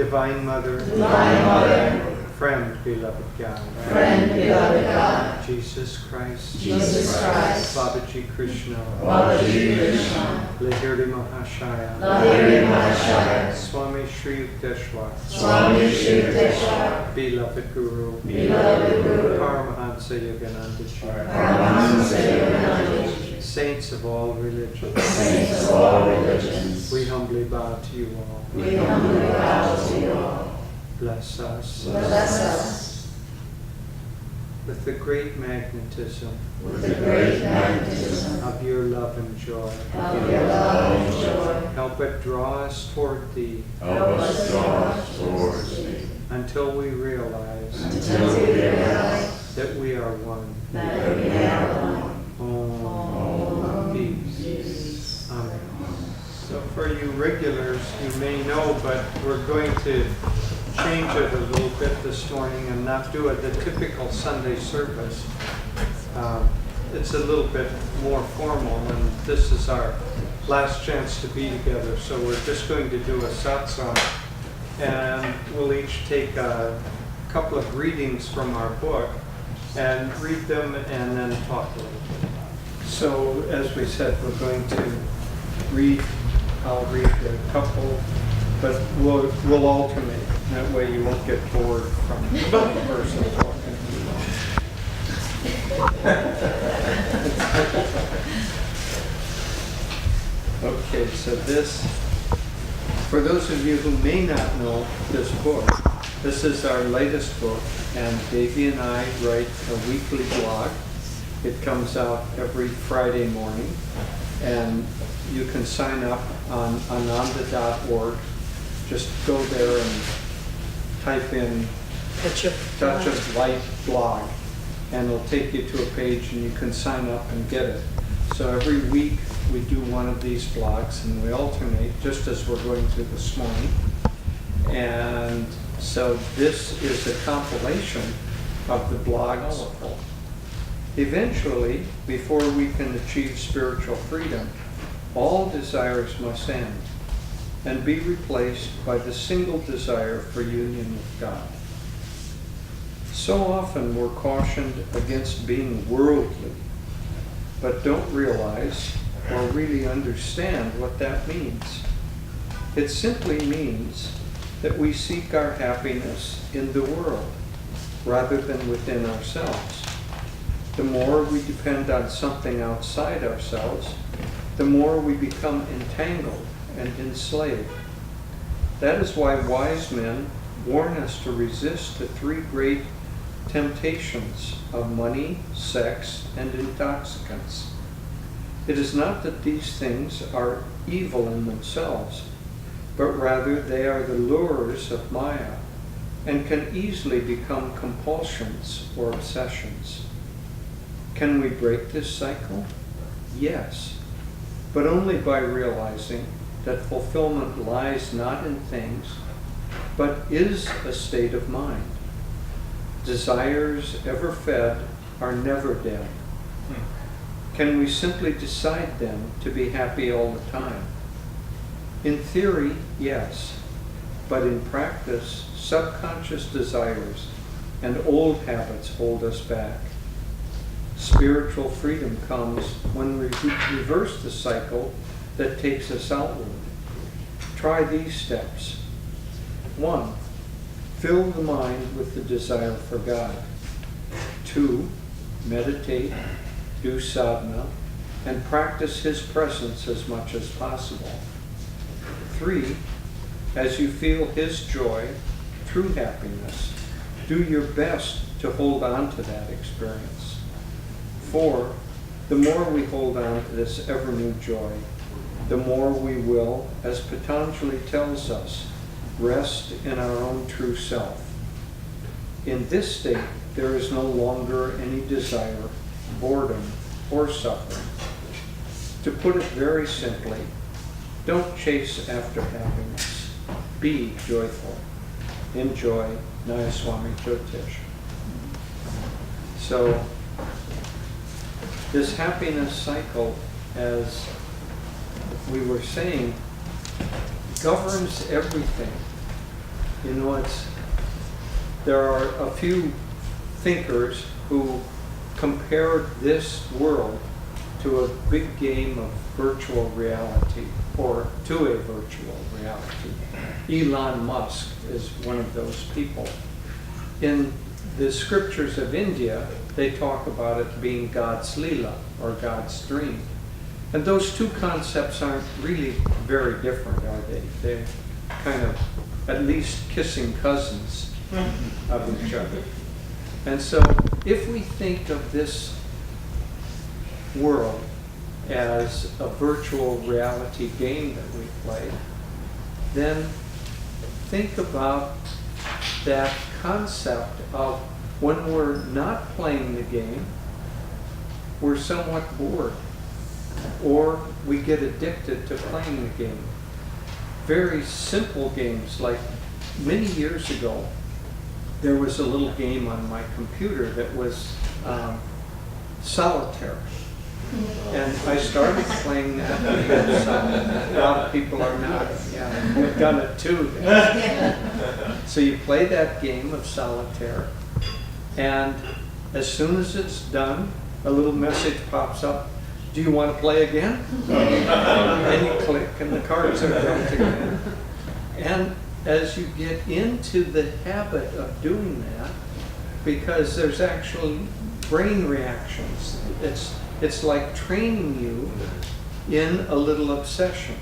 Divine Mother, friend, beloved God, Jesus Christ, Babaji Krishna, Lahiri Mahashaya, Swami Shri Yukteswar, beloved Guru, Paramahansa Yogananda Ji, saints of all religions, we humbly bow to you all. Bless us. With the great magnetism of your love and joy. Help it draw us toward thee. Until we realize that we are one. Om. Peace. Amen. So for you regulars, you may know, but we're going to change it a little bit this morning and not do it the typical Sunday service. It's a little bit more formal, and this is our last chance to be together. So we're just going to do a satsang, and we'll each take a couple of readings from our book and read them and then talk a little bit. So as we said, we're going to read. I'll read a couple, but we'll alternate. That way you won't get bored from one person talking. Okay, so this, for those of you who may not know this book, this is our latest book, and Devi and I write a weekly blog. It comes out every Friday morning, and you can sign up on ananda.org. Just go there and type in Touch of Light blog, and it'll take you to a page and you can sign up and get it. So every week we do one of these blogs and we alternate, just as we're going through this morning. And so this is a compilation of the blogs. Eventually, before we can achieve spiritual freedom, all desires must end and be replaced by the single desire for union with God. So often we're cautioned against being worldly, but don't realize or really understand what that means. It simply means that we seek our happiness in the world rather than within ourselves. The more we depend on something outside ourselves, the more we become entangled and enslaved. That is why wise men warn us to resist the three great temptations of money, sex, and intoxicants. It is not that these things are evil in themselves, but rather they are the lures of Maya and can easily become compulsions or obsessions. Can we break this cycle? Yes, but only by realizing that fulfillment lies not in things, but is a state of mind. Desires ever fed are never dead. Can we simply decide then to be happy all the time? In theory, yes, but in practice, subconscious desires and old habits hold us back. Spiritual freedom comes when we reverse the cycle that takes us outward. Try these steps. 1. Fill the mind with the desire for God. 2. Meditate, do sadhana, and practice His presence as much as possible. 3. As you feel His joy, true happiness, do your best to hold on to that experience. 4. The more we hold on to this ever-new joy, the more we will, as Patanjali tells us, rest in our own true self. In this state, there is no longer any desire, boredom, or suffering. To put it very simply, don't chase after happiness. Be joyful. Enjoy Nayaswamis Jyotish. So, this happiness cycle, as we were saying, governs everything. You know, there are a few thinkers who compared this world to a big game of virtual reality, or to a virtual reality. Elon Musk is one of those people. In the scriptures of India, they talk about it being God's Leela, or God's dream. And those two concepts aren't really very different, are they? They're kind of at least kissing cousins of each other. And so if we think of this world as a virtual reality game that we play, then think about that concept of when we're not playing the game, we're somewhat bored, or we get addicted to playing the game. Very simple games, like many years ago, there was a little game on my computer that was solitaire. And I started playing that game. A lot of people are not. Yeah, you've done it too. So you play that game of solitaire, and as soon as it's done, a little message pops up. Do you want to play again? And you click, and the cards are dealt again. And as you get into the habit of doing that, because there's actual brain reactions, it's like training you in a little obsession.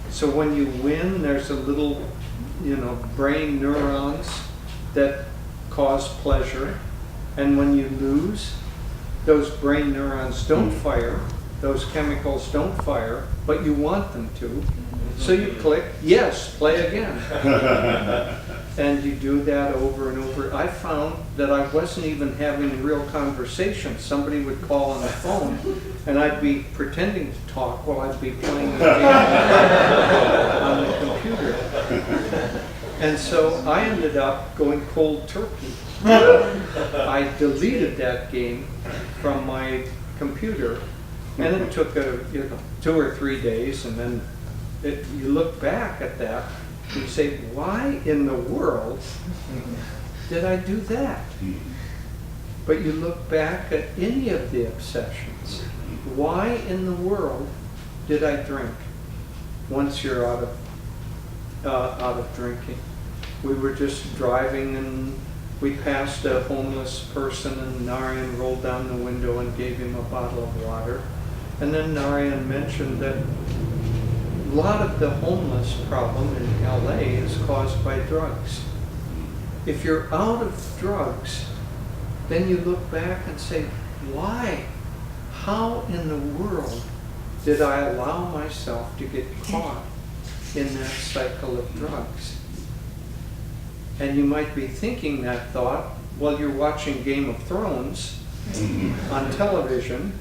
So when you win, there's a little, brain neurons that cause pleasure. And when you lose, those brain neurons don't fire, those chemicals don't fire, but you want them to. So you click, yes, play again. And you do that over and over. I found that I wasn't even having real conversations. Somebody would call on the phone, and I'd be pretending to talk while I'd be playing the game on the computer. And so I ended up going cold turkey. I deleted that game from my computer, and it took 2 or 3 days, and then you look back at that, and you say, why in the world did I do that? But you look back at any of the obsessions. Why in the world did I drink? Once you're out of drinking. We were just driving, and we passed a homeless person, and Narayan rolled down the window and gave him a bottle of water. And then Narayan mentioned that a lot of the homeless problem in LA is caused by drugs. If you're out of drugs, then you look back and say, why? How in the world did I allow myself to get caught in that cycle of drugs? And you might be thinking that thought while you're watching Game of Thrones on television,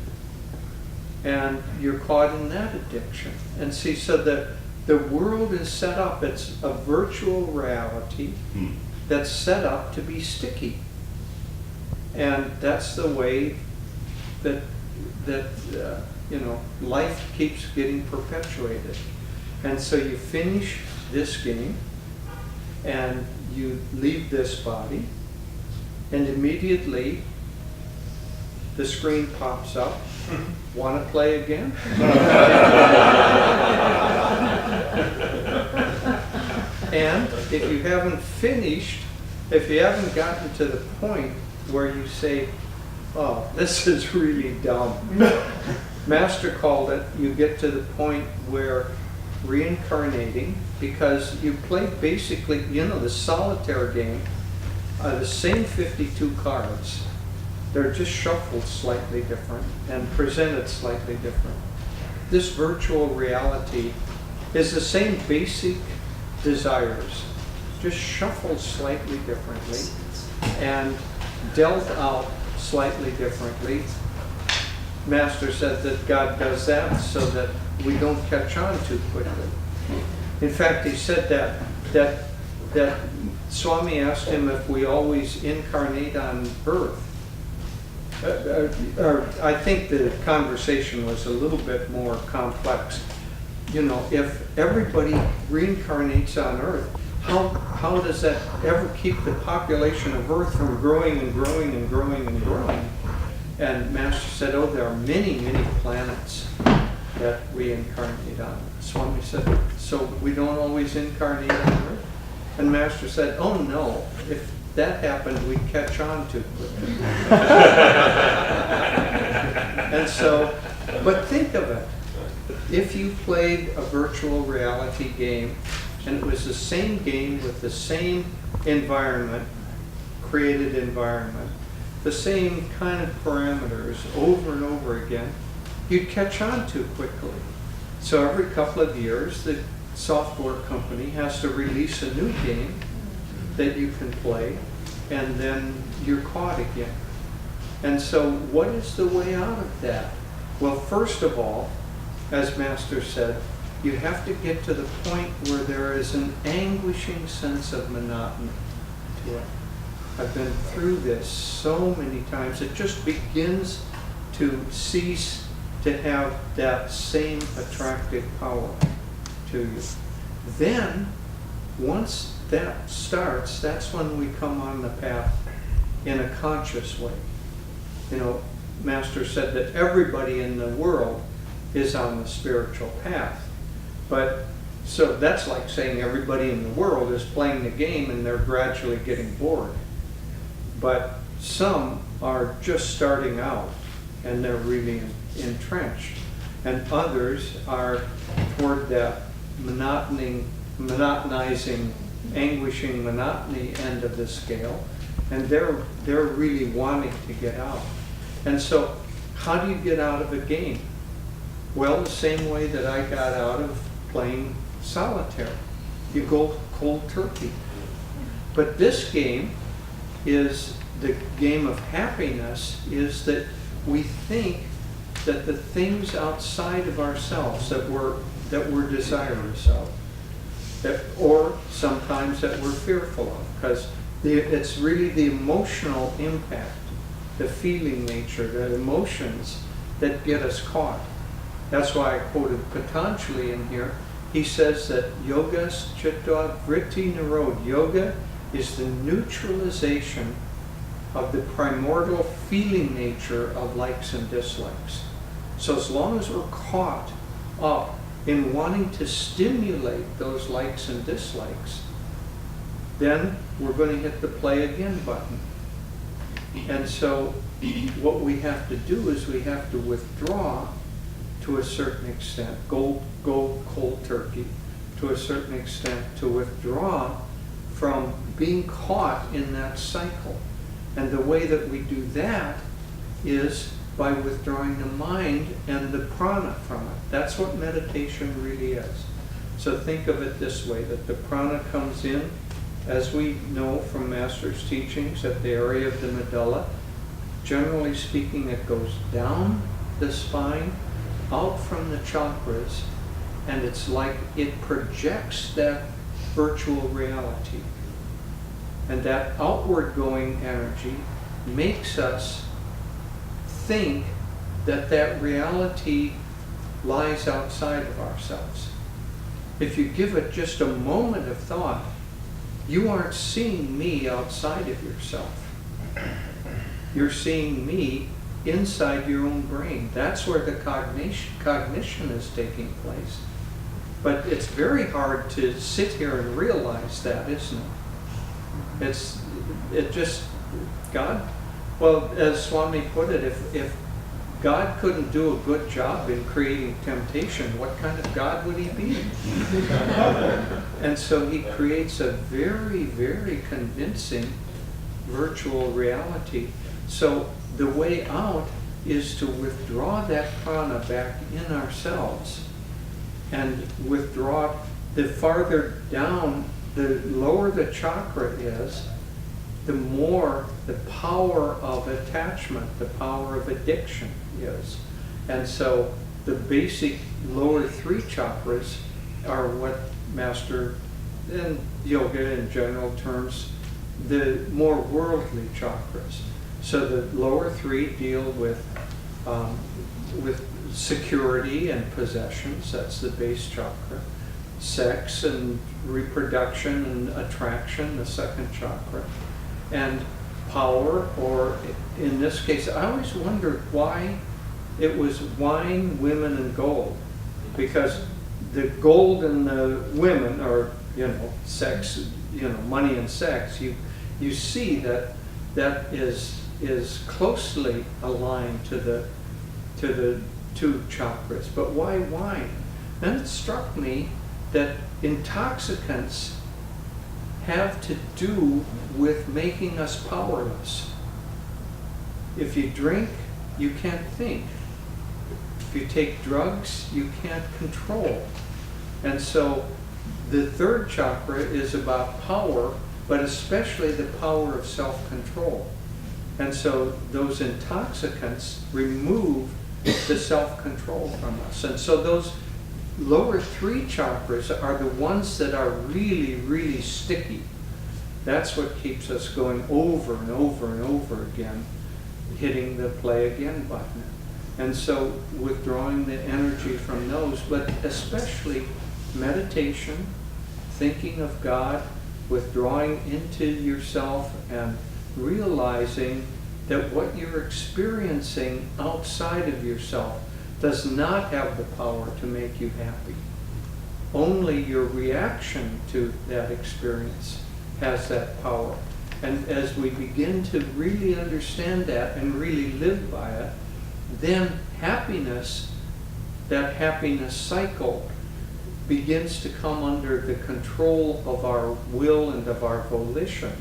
and you're caught in that addiction. And see, so the world is set up, it's a virtual reality that's set up to be sticky. And that's the way that life keeps getting perpetuated. And so you finish this game, and you leave this body, and immediately the screen pops up. Want to play again? And if you haven't finished, if you haven't gotten to the point where you say, oh, this is really dumb. Master called it, you get to the point where reincarnating, because you play basically, the solitaire game, the same 52 cards. They're just shuffled slightly different and presented slightly different. This virtual reality is the same basic desires, just shuffled slightly differently and dealt out slightly differently. Master said that God does that so that we don't catch on too quickly. In fact, he said that Swami asked him if we always incarnate on earth. I think the conversation was a little bit more complex. If everybody reincarnates on earth, how does that ever keep the population of Earth from growing and growing and growing and growing? And Master said, oh, there are many, many planets that we incarnate on. Swami said, so we don't always incarnate on Earth? And Master said, oh no, if that happened, we'd catch on too quickly. And so, but think of it. If you played a virtual reality game, and it was the same game with the same environment, created environment, the same kind of parameters over and over again, you'd catch on too quickly. So every couple of years, the software company has to release a new game that you can play, and then you're caught again. And so what is the way out of that? Well, first of all, as Master said, you have to get to the point where there is an anguishing sense of monotony to it. I've been through this so many times. It just begins to cease to have that same attractive power to you. Then, once that starts, that's when we come on the path in a conscious way. You know, Master said that everybody in the world is on the spiritual path. But, so that's like saying everybody in the world is playing the game and they're gradually getting bored. But some are just starting out and they're really entrenched. And others are toward that monotonizing, anguishing monotony end of the scale. And they're really wanting to get out. And so, how do you get out of a game? Well, the same way that I got out of playing solitaire. You go cold turkey. But this game is the game of happiness, is that we think that the things outside of ourselves that we're desirous of, or sometimes that we're fearful of, because it's really the emotional impact, the feeling nature, the emotions that get us caught. That's why I quoted Patanjali in here. He says that yogas chitta vritti nirod. Yoga is the neutralization of the primordial feeling nature of likes and dislikes. So as long as we're caught up in wanting to stimulate those likes and dislikes, then we're going to hit the play again button. And so what we have to do is we have to withdraw to a certain extent, go cold turkey to a certain extent, to withdraw from being caught in that cycle. And the way that we do that is by withdrawing the mind and the prana from it. That's what meditation really is. So think of it this way, that the prana comes in, as we know from Master's teachings, at the area of the medulla. Generally speaking, it goes down the spine, out from the chakras, and it's like it projects that virtual reality. And that outward going energy makes us think that that reality lies outside of ourselves. If you give it just a moment of thought, you aren't seeing me outside of yourself. You're seeing me inside your own brain. That's where the cognition is taking place. But it's very hard to sit here and realize that, isn't it? It just, God, well, as Swami put it, if God couldn't do a good job in creating temptation, what kind of God would he be? And so he creates a very, very convincing virtual reality. So the way out is to withdraw that prana back in ourselves and withdraw it. The farther down, the lower the chakra is, the more the power of attachment, the power of addiction is. And so the basic lower three chakras are what Master and yoga in general terms, the more worldly chakras. So the lower three deal with security and possessions. That's the base chakra. sex and reproduction and attraction, the second chakra, and power, or in this case, I always wondered why it was wine, women, and gold, because the gold and the women, or sex, money and sex, you see that is closely aligned to the two chakras. But why wine? Then it struck me that intoxicants have to do with making us powerless. If you drink, you can't think. If you take drugs, you can't control. And so the third chakra is about power, but especially the power of self-control. And so those intoxicants remove the self-control from us. And so those lower three chakras are the ones that are really, really sticky. That's what keeps us going over and over and over again, hitting the play again button. And so withdrawing the energy from those, but especially meditation, thinking of God, withdrawing into yourself and realizing that what you're experiencing outside of yourself does not have the power to make you happy. Only your reaction to that experience has that power. And as we begin to really understand that and really live by it, then happiness, that happiness cycle, begins to come under the control of our will and of our volition.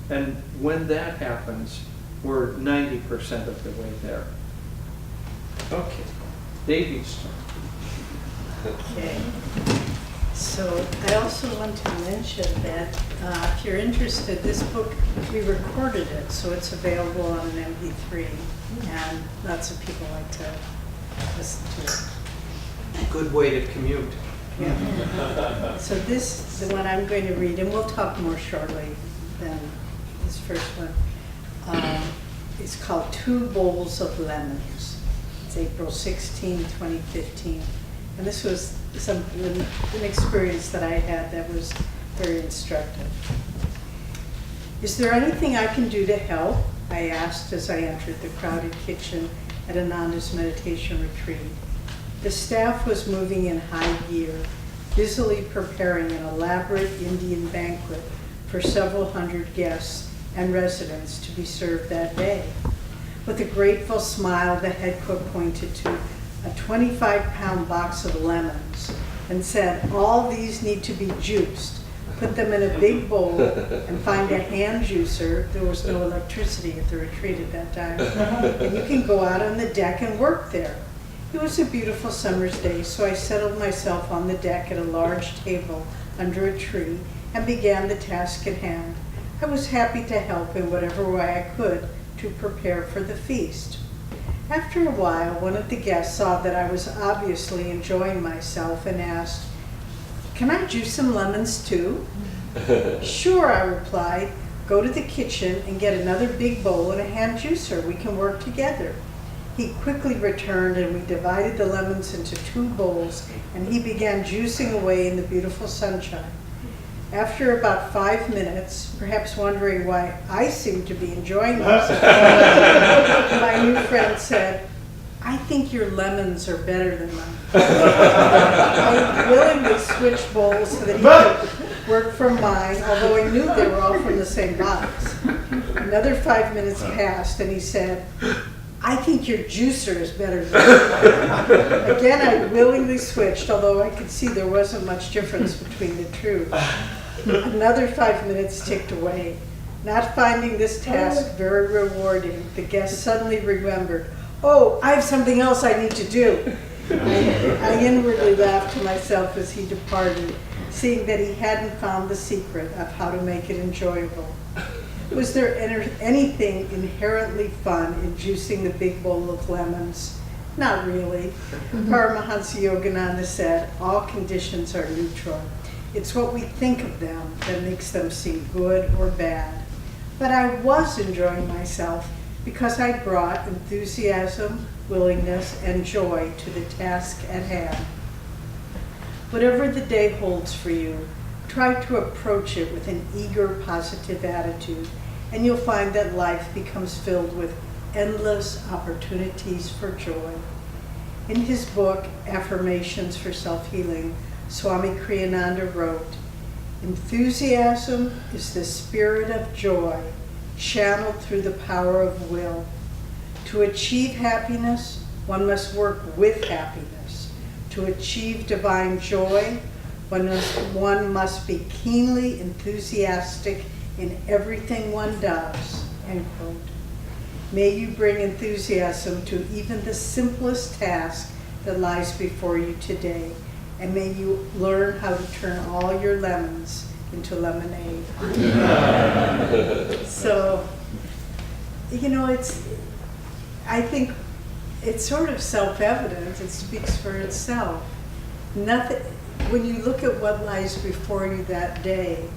And when that happens, we're 90% of the way there. Okay, Devi's turn. Okay. So I also want to mention that if you're interested, this book, we recorded it, so it's available on an MP3, and lots of people like to listen to it. Good way to commute. Yeah. So this, the one I'm going to read, and we'll talk more shortly than this first one. It's called 2 Bowls of Lemons. It's April 16, 2015. And this was an experience that I had that was very instructive. Is there anything I can do to help? I asked as I entered the crowded kitchen at Ananda's meditation retreat. The staff was moving in high gear, busily preparing an elaborate Indian banquet for several hundred guests and residents to be served that day. With a grateful smile, the head cook pointed to a 25-pound box of lemons and said, "All these need to be juiced. Put them in a big bowl and find a hand juicer." There was no electricity at the retreat at that time. "And you can go out on the deck and work there." It was a beautiful summer's day, so I settled myself on the deck at a large table under a tree and began the task at hand. I was happy to help in whatever way I could to prepare for the feast. After a while, one of the guests saw that I was obviously enjoying myself and asked, "Can I juice some lemons too?" "Sure," I replied. "Go to the kitchen and get another big bowl and a hand juicer. We can work together." He quickly returned and we divided the lemons into 2 bowls and he began juicing away in the beautiful sunshine. After about 5 minutes, perhaps wondering why I seemed to be enjoying myself, my new friend said, "I think your lemons are better than mine." I willingly switched bowls so that he could work from mine, although I knew they were all from the same box. Another 5 minutes passed and he said, "I think your juicer is better than mine." Again, I willingly switched, although I could see there wasn't much difference between the two. Another 5 minutes ticked away. Not finding this task very rewarding, the guest suddenly remembered, "Oh, I have something else I need to do." I inwardly laughed to myself as he departed, seeing that he hadn't found the secret of how to make it enjoyable. Was there anything inherently fun in juicing the big bowl of lemons? Not really. Paramahansa Yogananda said, "All conditions are neutral. It's what we think of them that makes them seem good or bad." But I was enjoying myself because I brought enthusiasm, willingness, and joy to the task at hand. Whatever the day holds for you, try to approach it with an eager, positive attitude, and you'll find that life becomes filled with endless opportunities for joy. In his book, Affirmations for Self-Healing, Swami Kriyananda wrote, "Enthusiasm is the spirit of joy, channeled through the power of will. To achieve happiness, one must work with happiness. To achieve divine joy, one must be keenly enthusiastic in everything one does." End quote. May you bring enthusiasm to even the simplest task that lies before you today, and may you learn how to turn all your lemons into lemonade. So, I think it's sort of self-evident. It speaks for itself. Nothing, when you look at what lies before you that day,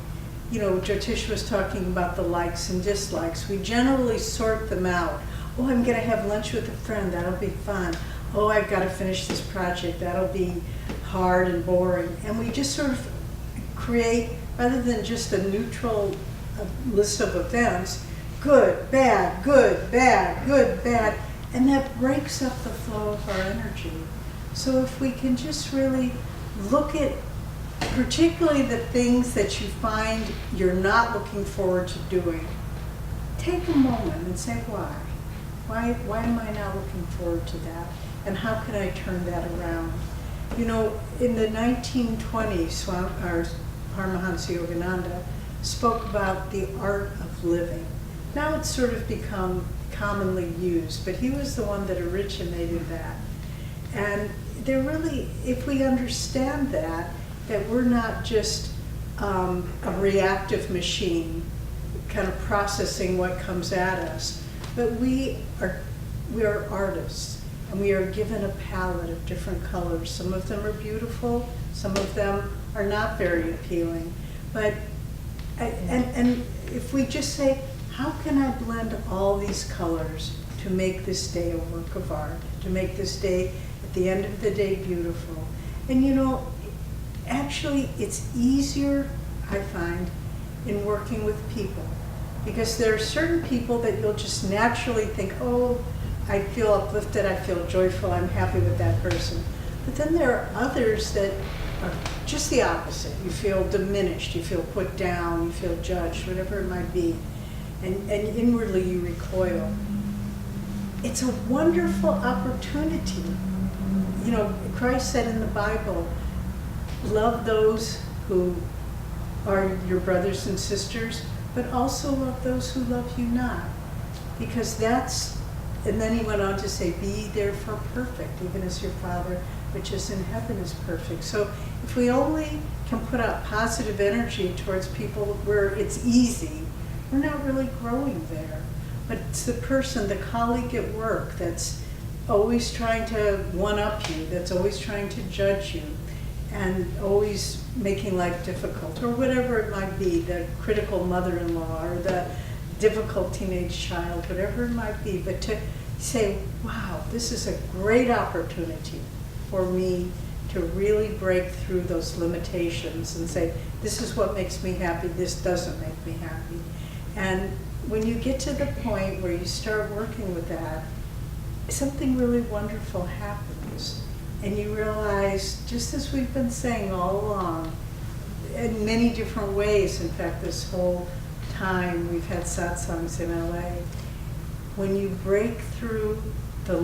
Jyotish was talking about the likes and dislikes. We generally sort them out. Oh, I'm going to have lunch with a friend. That'll be fun. Oh, I've got to finish this project. That'll be hard and boring. And we just sort of create, rather than just a neutral list of events, good, bad, good, bad, good, bad. And that breaks up the flow of our energy. So if we can just really look at particularly the things that you find you're not looking forward to doing, take a moment and say why. Why am I not looking forward to that? And how can I turn that around? In the 1920s, Paramahansa Yogananda spoke about the art of living. Now it's sort of become commonly used, but he was the one that originated that. And they're really, if we understand that we're not just a reactive machine kind of processing what comes at us, but we are artists, and we are given a palette of different colors. Some of them are beautiful, some of them are not very appealing. But and if we just say, how can I blend all these colors to make this day a work of art, to make this day, at the end of the day, beautiful? And actually, it's easier, I find, in working with people, because there are certain people that you'll just naturally think, oh, I feel uplifted, I feel joyful, I'm happy with that person. But then there are others that are just the opposite. You feel diminished, you feel put down, you feel judged, whatever it might be, and inwardly you recoil. It's a wonderful opportunity. Christ said in the Bible, love those who are your brothers and sisters, but also love those who love you not. Because and then he went on to say, be therefore perfect, even as your Father which is in heaven is perfect. So if we only can put out positive energy towards people where it's easy, we're not really growing there. But it's the person, the colleague at work that's always trying to one-up you, that's always trying to judge you, and always making life difficult, or whatever it might be, the critical mother-in-law, or the difficult teenage child, whatever it might be, but to say, wow, this is a great opportunity for me to really break through those limitations and say, this is what makes me happy, this doesn't make me happy. And when you get to the point where you start working with that, something really wonderful happens. And you realize, just as we've been saying all along, in many different ways, in fact, this whole time we've had satsangs in LA, when you break through the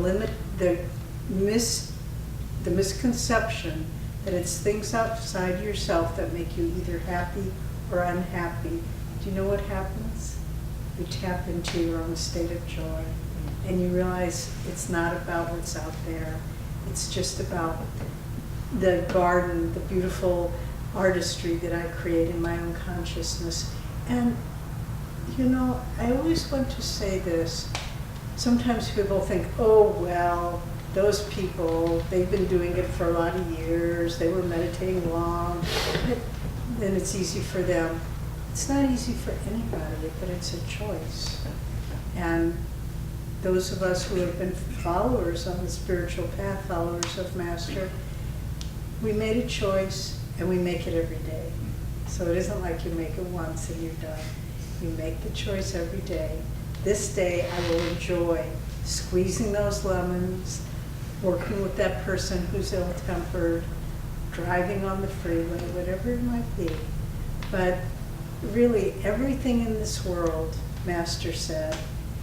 misconception that it's things outside yourself that make you either happy or unhappy, do you know what happens? You tap into your own state of joy, and you realize it's not about what's out there. It's just about the garden, the beautiful artistry that I create in my own consciousness. And, I always want to say this. Sometimes people think, oh, well, those people, they've been doing it for a lot of years, they were meditating long, then it's easy for them. It's not easy for anybody, but it's a choice. And those of us who have been followers on the spiritual path, followers of Master, we made a choice and we make it every day. So it isn't like you make it once and you're done. You make the choice every day. This day I will enjoy squeezing those lemons, working with that person who's ill-tempered, driving on the freeway, whatever it might be. But really, everything in this world, Master said,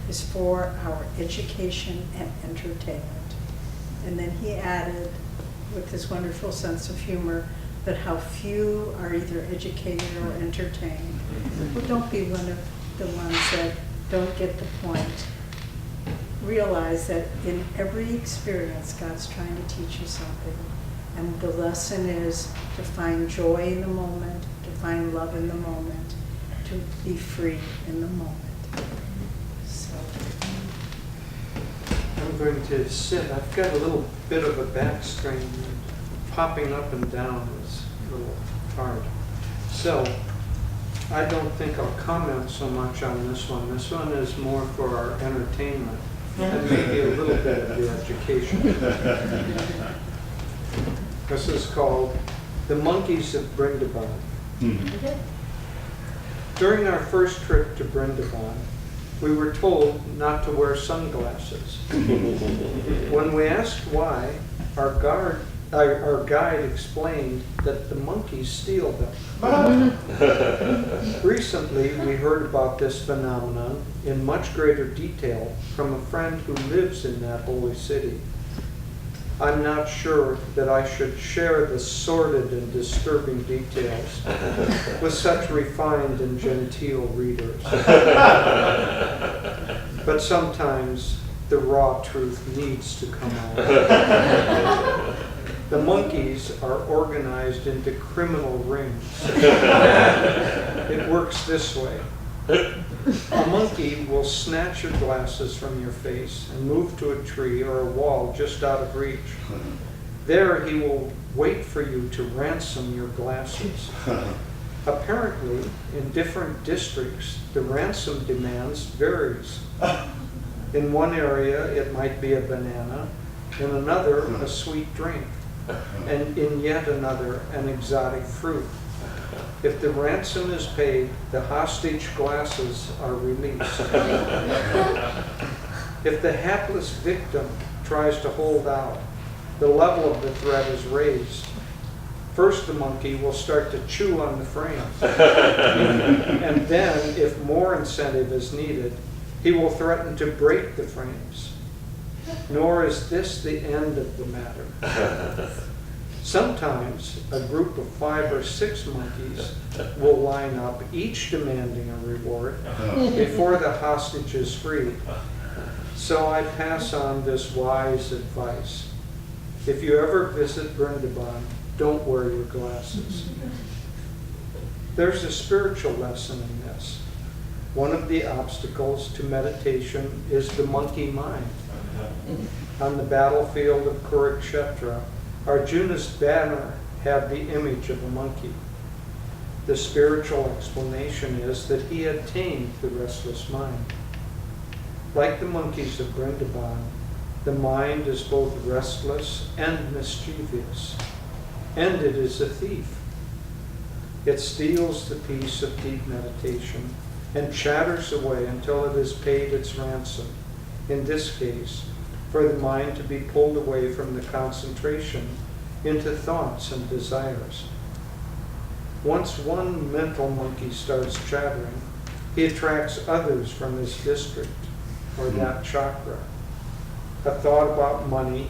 is for our education and entertainment. And then he added, with his wonderful sense of humor, that how few are either educated or entertained. Well, don't be one of the ones that don't get the point. Realize that in every experience, God's trying to teach you something. And the lesson is to find joy in the moment, to find love in the moment, to be free in the moment. So. I'm going to sit. I've got a little bit of a back strain. Popping up and down is a little hard. So I don't think I'll comment so much on this one. This one is more for our entertainment and maybe a little bit of the education. This is called The Monkeys of Brindaban. Okay. During our first trip to Brindaban, we were told not to wear sunglasses. When we asked why, our guide explained that the monkeys steal them. Recently, we heard about this phenomenon in much greater detail from a friend who lives in that holy city. I'm not sure that I should share the sordid and disturbing details with such refined and genteel readers. But sometimes the raw truth needs to come out. The monkeys are organized into criminal rings. It works this way. A monkey will snatch your glasses from your face and move to a tree or a wall just out of reach. There he will wait for you to ransom your glasses. Apparently, in different districts, the ransom demands varies. In one area, it might be a banana, in another, a sweet drink, and in yet another, an exotic fruit. If the ransom is paid, the hostage glasses are released. If the hapless victim tries to hold out, the level of the threat is raised. First, the monkey will start to chew on the frames. And then, if more incentive is needed, he will threaten to break the frames. Nor is this the end of the matter. Sometimes a group of 5 or 6 monkeys will line up, each demanding a reward, before the hostage is freed. So I pass on this wise advice. If you ever visit Vrindavan, don't wear your glasses. There's a spiritual lesson in this. One of the obstacles to meditation is the monkey mind. On the battlefield of Kurukshetra, Arjuna's banner had the image of a monkey. The spiritual explanation is that he had tamed the restless mind. Like the monkeys of Vrindavan, the mind is both restless and mischievous, and it is a thief. It steals the peace of deep meditation and chatters away until it has paid its ransom, in this case, for the mind to be pulled away from the concentration into thoughts and desires. Once one mental monkey starts chattering, he attracts others from his district, or that chakra. A thought about money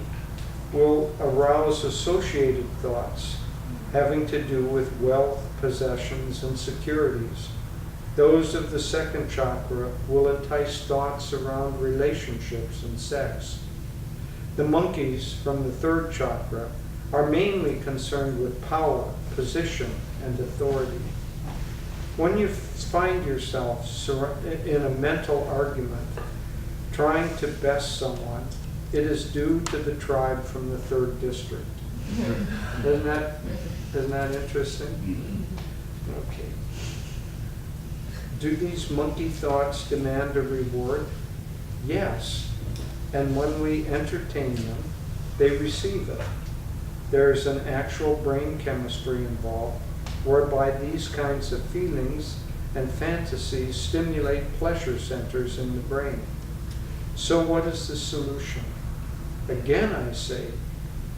will arouse associated thoughts having to do with wealth, possessions, and securities. Those of the second chakra will entice thoughts around relationships and sex. The monkeys from the third chakra are mainly concerned with power, position, and authority. When you find yourself in a mental argument, trying to best someone, it is due to the tribe from the third district. Isn't that interesting? Okay. Do these monkey thoughts demand a reward? Yes. And when we entertain them, they receive it. There is an actual brain chemistry involved, whereby these kinds of feelings and fantasies stimulate pleasure centers in the brain. So what is the solution? Again, I say,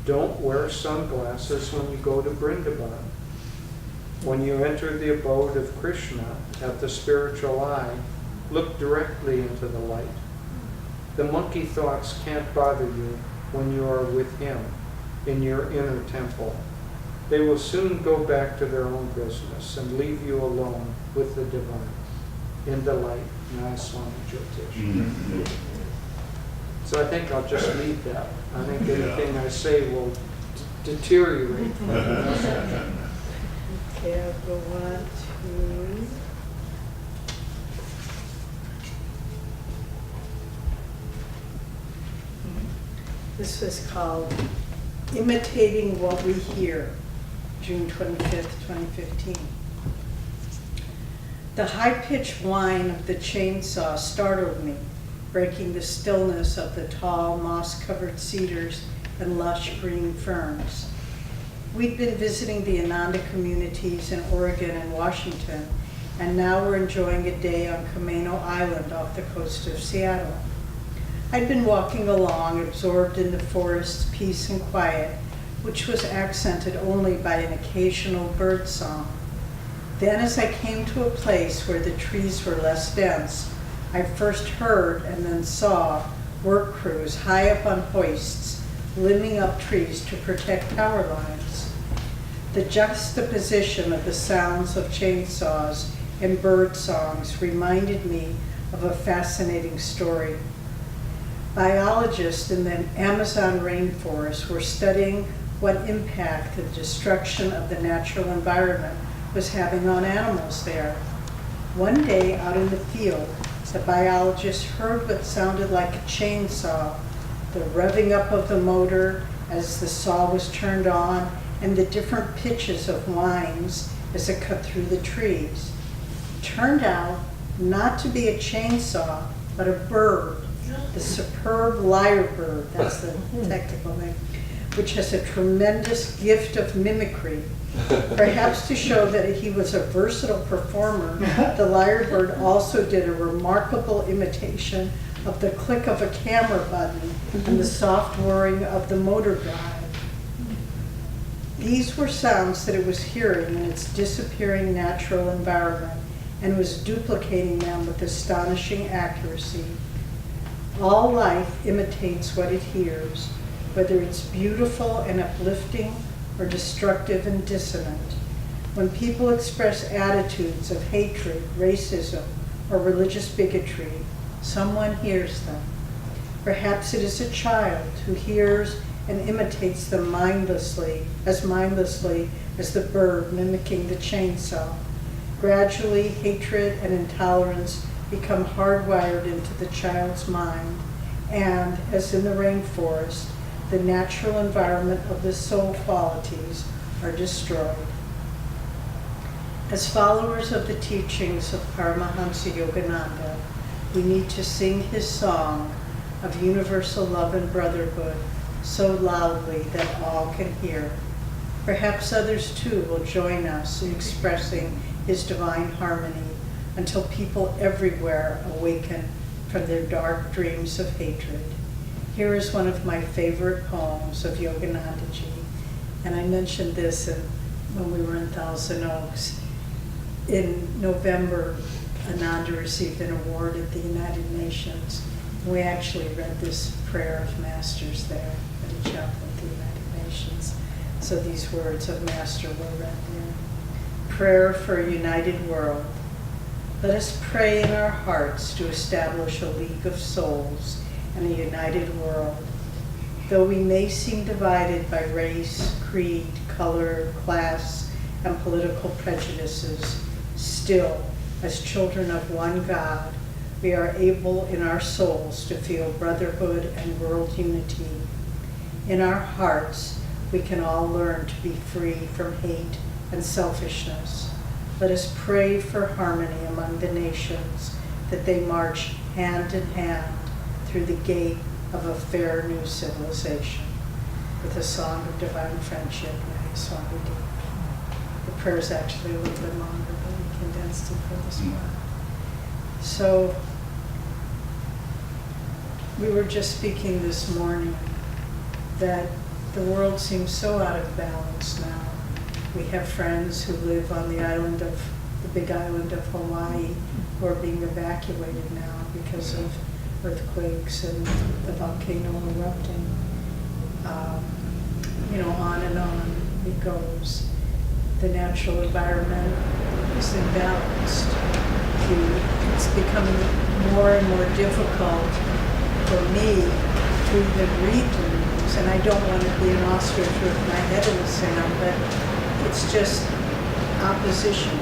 don't wear sunglasses when you go to Vrindavan. When you enter the abode of Krishna at the spiritual eye, look directly into the light. The monkey thoughts can't bother you when you are with him in your inner temple. They will soon go back to their own business and leave you alone with the divine. In the light, Nayaswamis Jyotish. So I think I'll just leave that. I think anything I say will deteriorate. Okay, I'll go on to... This was called Imitating What We Hear, June 25th, 2015. The high-pitched whine of the chainsaw startled me, breaking the stillness of the tall, moss-covered cedars and lush green ferns. We'd been visiting the Ananda communities in Oregon and Washington, and now we're enjoying a day on Camano Island off the coast of Seattle. I'd been walking along, absorbed in the forest's peace and quiet, which was accented only by an occasional bird song. Then, as I came to a place where the trees were less dense, I first heard and then saw work crews high up on hoists, limbing up trees to protect power lines. The juxtaposition of the sounds of chainsaws and bird songs reminded me of a fascinating story. Biologists in the Amazon rainforest were studying what impact the destruction of the natural environment was having on animals there. One day out in the field, the biologists heard what sounded like a chainsaw, the revving up of the motor as the saw was turned on, and the different pitches of whines as it cut through the trees. It turned out not to be a chainsaw, but a bird. The superb lyrebird, that's the technical name, which has a tremendous gift of mimicry. Perhaps to show that he was a versatile performer, the lyrebird also did a remarkable imitation of the click of a camera button and the soft whirring of the motor drive. These were sounds that it was hearing in its disappearing natural environment and was duplicating them with astonishing accuracy. All life imitates what it hears, whether it's beautiful and uplifting or destructive and dissonant. When people express attitudes of hatred, racism, or religious bigotry, someone hears them. Perhaps it is a child who hears and imitates them mindlessly as the bird mimicking the chainsaw. Gradually, hatred and intolerance become hardwired into the child's mind, and, as in the rainforest, the natural environment of the soul qualities are destroyed. As followers of the teachings of Paramahansa Yogananda, we need to sing his song of universal love and brotherhood so loudly that all can hear. Perhaps others too will join us in expressing his divine harmony until people everywhere awaken from their dark dreams of hatred. Here is one of my favorite poems of Yoganandaji, and I mentioned this when we were in Thousand Oaks. In November, Ananda received an award at the United Nations. We actually read this prayer of Masters there in the chapel at the United Nations. So these words of Master were read there. Prayer for a united world. Let us pray in our hearts to establish a league of souls and a united world. Though we may seem divided by race, creed, color, class, and political prejudices, still, as children of one God, we are able in our souls to feel brotherhood and world unity. In our hearts, we can all learn to be free from hate and selfishness. Let us pray for harmony among the nations, that they march hand in hand through the gate of a fair new civilization. with a song of divine friendship, Nayaswamis. The prayer is actually a little bit longer, but we condensed it for this one. So we were just speaking this morning that the world seems so out of balance now. We have friends who live on the big island of Hawaii who are being evacuated now because of earthquakes and the volcano erupting. On and on it goes. The natural environment is imbalanced. It's becoming more and more difficult for me to even read the news, and I don't want to be an ostrich with my head in the sand, but it's just oppositional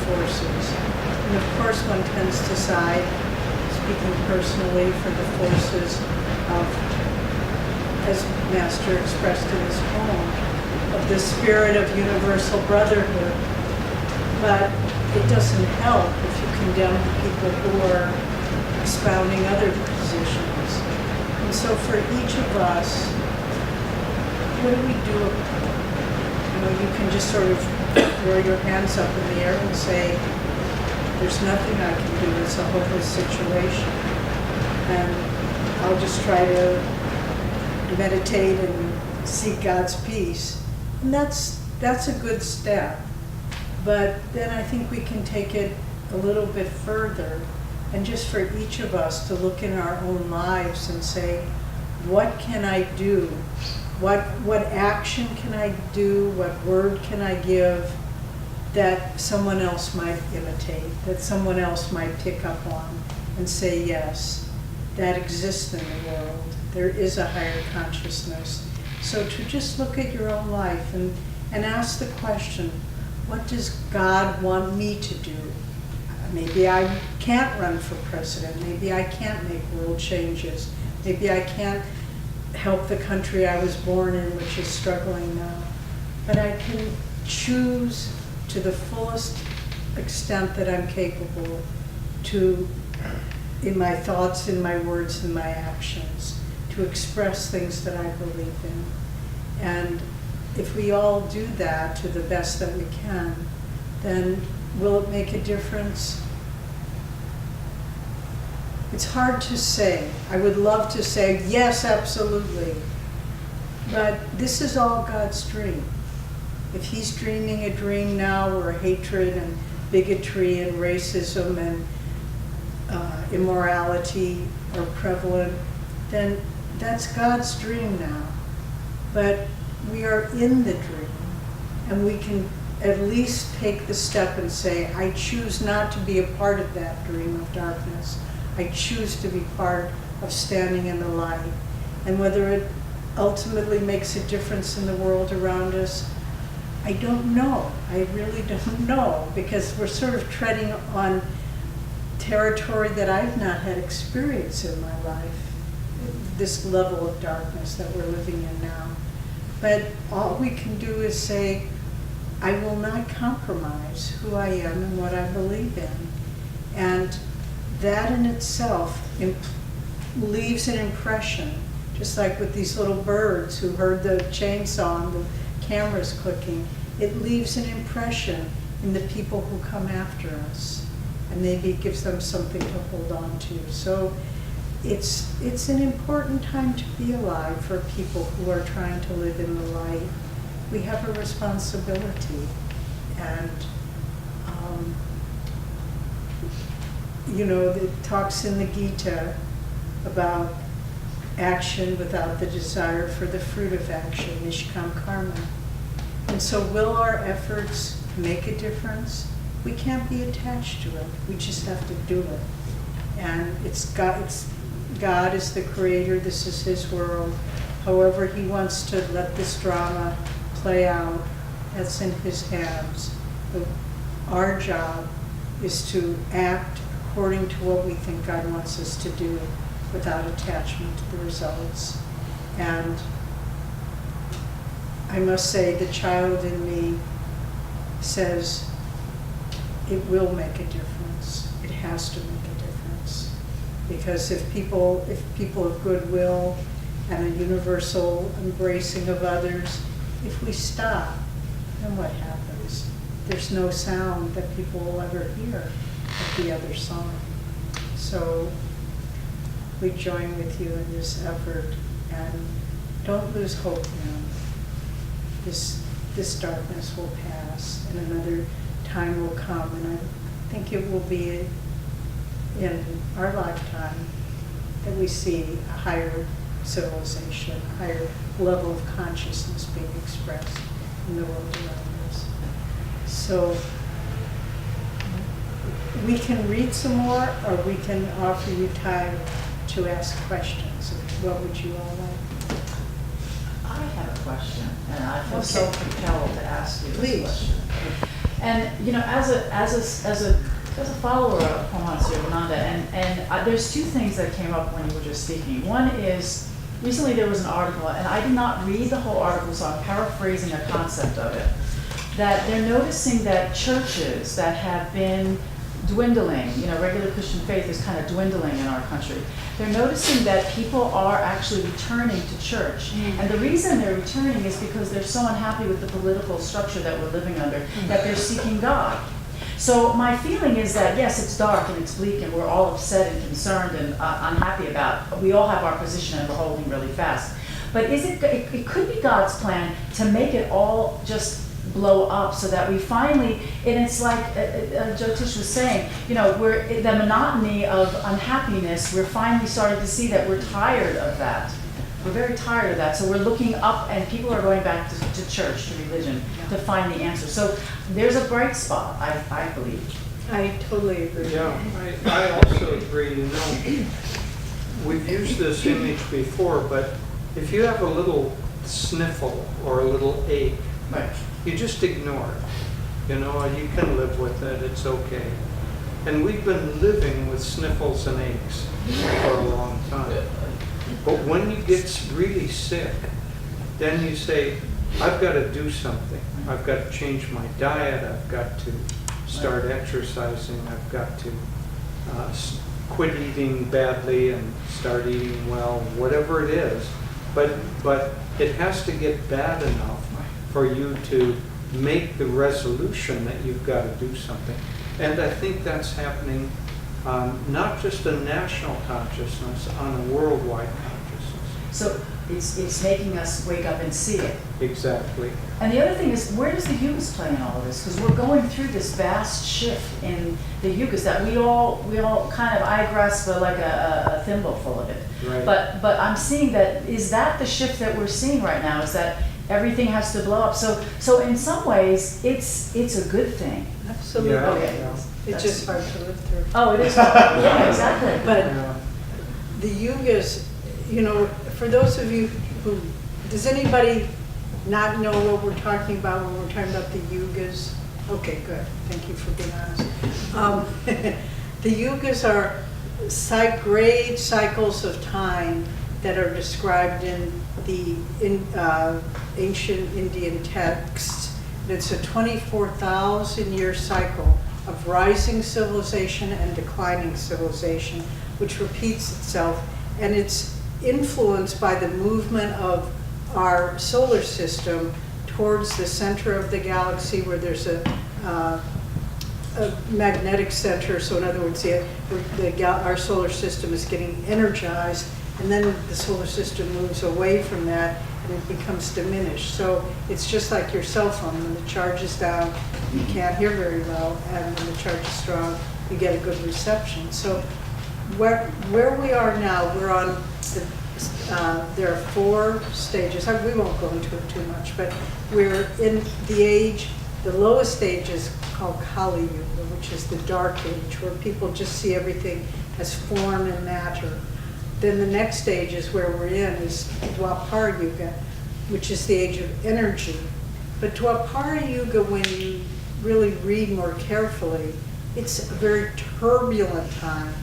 forces. And of course one tends to side, speaking personally, for the forces of, as Master expressed in his poem, of the spirit of universal brotherhood. But it doesn't help if you condemn the people who are expounding other positions. And so for each of us, what do we do? You can just sort of throw your hands up in the air and say, there's nothing I can do, it's a hopeless situation. And I'll just try to meditate and seek God's peace. And that's a good step. But then I think we can take it a little bit further, and just for each of us to look in our own lives and say, what can I do? What action can I do? What word can I give that someone else might imitate, that someone else might pick up on and say, yes, that exists in the world. There is a higher consciousness. So to just look at your own life and ask the question, what does God want me to do? Maybe I can't run for president. Maybe I can't make world changes. Maybe I can't help the country I was born in, which is struggling now. But I can choose to the fullest extent that I'm capable to, in my thoughts, in my words, in my actions, to express things that I believe in. And if we all do that to the best that we can, then will it make a difference? It's hard to say. I would love to say, yes, absolutely. But this is all God's dream. If he's dreaming a dream now where hatred and bigotry and racism and immorality are prevalent, then that's God's dream now. But we are in the dream, and we can at least take the step and say, I choose not to be a part of that dream of darkness. I choose to be part of standing in the light. And whether it ultimately makes a difference in the world around us, I don't know. I really don't know, because we're sort of treading on territory that I've not had experience in my life, this level of darkness that we're living in now. But all we can do is say, I will not compromise who I am and what I believe in. And that in itself leaves an impression, just like with these little birds who heard the chainsaw and the cameras clicking. It leaves an impression in the people who come after us, and maybe it gives them something to hold on to. So it's an important time to be alive for people who are trying to live in the light. We have a responsibility, and it talks in the Gita about action without the desire for the fruit of action, nishkam karma. And so will our efforts make a difference? We can't be attached to it. We just have to do it. And God is the creator. This is his world. However he wants to let this drama play out, that's in his hands. Our job is to act according to what we think God wants us to do without attachment to the results. And I must say, the child in me says it will make a difference. It has to make a difference. Because if people of goodwill and a universal embracing of others. If we stop, then what happens? There's no sound that people will ever hear of the other side. So we join with you in this effort, and don't lose hope now. This darkness will pass, and another time will come, and I think it will be in our lifetime that we see a higher civilization, a higher level of consciousness being expressed in the world around us. So we can read some more, or we can offer you time to ask questions. What would you all like? I have a question, and I feel so compelled to ask you this question. And you know, as a follower of Monsieur Ananda, and there's two things that came up when you were just speaking. One is, recently there was an article, and I did not read the whole article, so I'm paraphrasing a concept of it, that they're noticing that churches that have been dwindling, you know, regular Christian faith is kind of dwindling in our country. They're noticing that people are actually returning to church. And the reason they're returning is because they're so unhappy with the political structure that we're living under, that they're seeking God. So my feeling is that, yes, it's dark and it's bleak and we're all upset and concerned and unhappy about, we all have our position and we're holding really fast. But it could be God's plan to make it all just blow up so that we finally, and it's like Jyotish was saying, you know, we're the monotony of unhappiness, we're finally starting to see that we're tired of that. We're very tired of that. So we're looking up, and people are going back to church, to religion, to find the answer. So there's a bright spot, I believe. I totally agree. Yeah, I also agree. You know, we've used this image before, but if you have a little sniffle or a little ache, Right. you just ignore it. You know, you can live with it, it's okay. And we've been living with sniffles and aches for a long time. But when you get really sick, then you say, I've got to do something. I've got to change my diet, I've got to start exercising, I've got to quit eating badly and start eating well, whatever it is. But it has to get bad enough for you to make the resolution that you've got to do something. And I think that's happening not just a national consciousness, on a worldwide consciousness. So it's making us wake up and see it. Exactly. And the other thing is, where does the yugas play in all of this? Because we're going through this vast shift in the yugas that we all kind of, I grasp like a thimble full of it. Right. But I'm seeing that, is that the shift that we're seeing right now, is that everything has to blow up? So in some ways, it's a good thing. Absolutely. Yeah, Okay. yeah. It's just hard to live through. Oh, it is. Yeah, exactly. But Yeah. the yugas, you know, for those of you who, does anybody not know what we're talking about when we're talking about the yugas? Okay, good. Thank you for being honest. The yugas are great cycles of time that are described in the ancient Indian texts. It's a 24,000-year cycle of rising civilization and declining civilization, which repeats itself, and it's influenced by the movement of our solar system towards the center of the galaxy, where there's a magnetic center. So in other words, our solar system is getting energized, and then the solar system moves away from that and it becomes diminished. So it's just like your cell phone. When the charge is down, you can't hear very well, and when the charge is strong, you get a good reception. So where we are now, we're on there are 4 stages. We won't go into it too much, but we're in the age, the lowest stage is called Kali Yuga, which is the dark age, where people just see everything as form and matter. Then the next stage is where we're in, is Dwapara Yuga, which is the age of energy. But Dwapara Yuga, when you really read more carefully, it's a very turbulent time.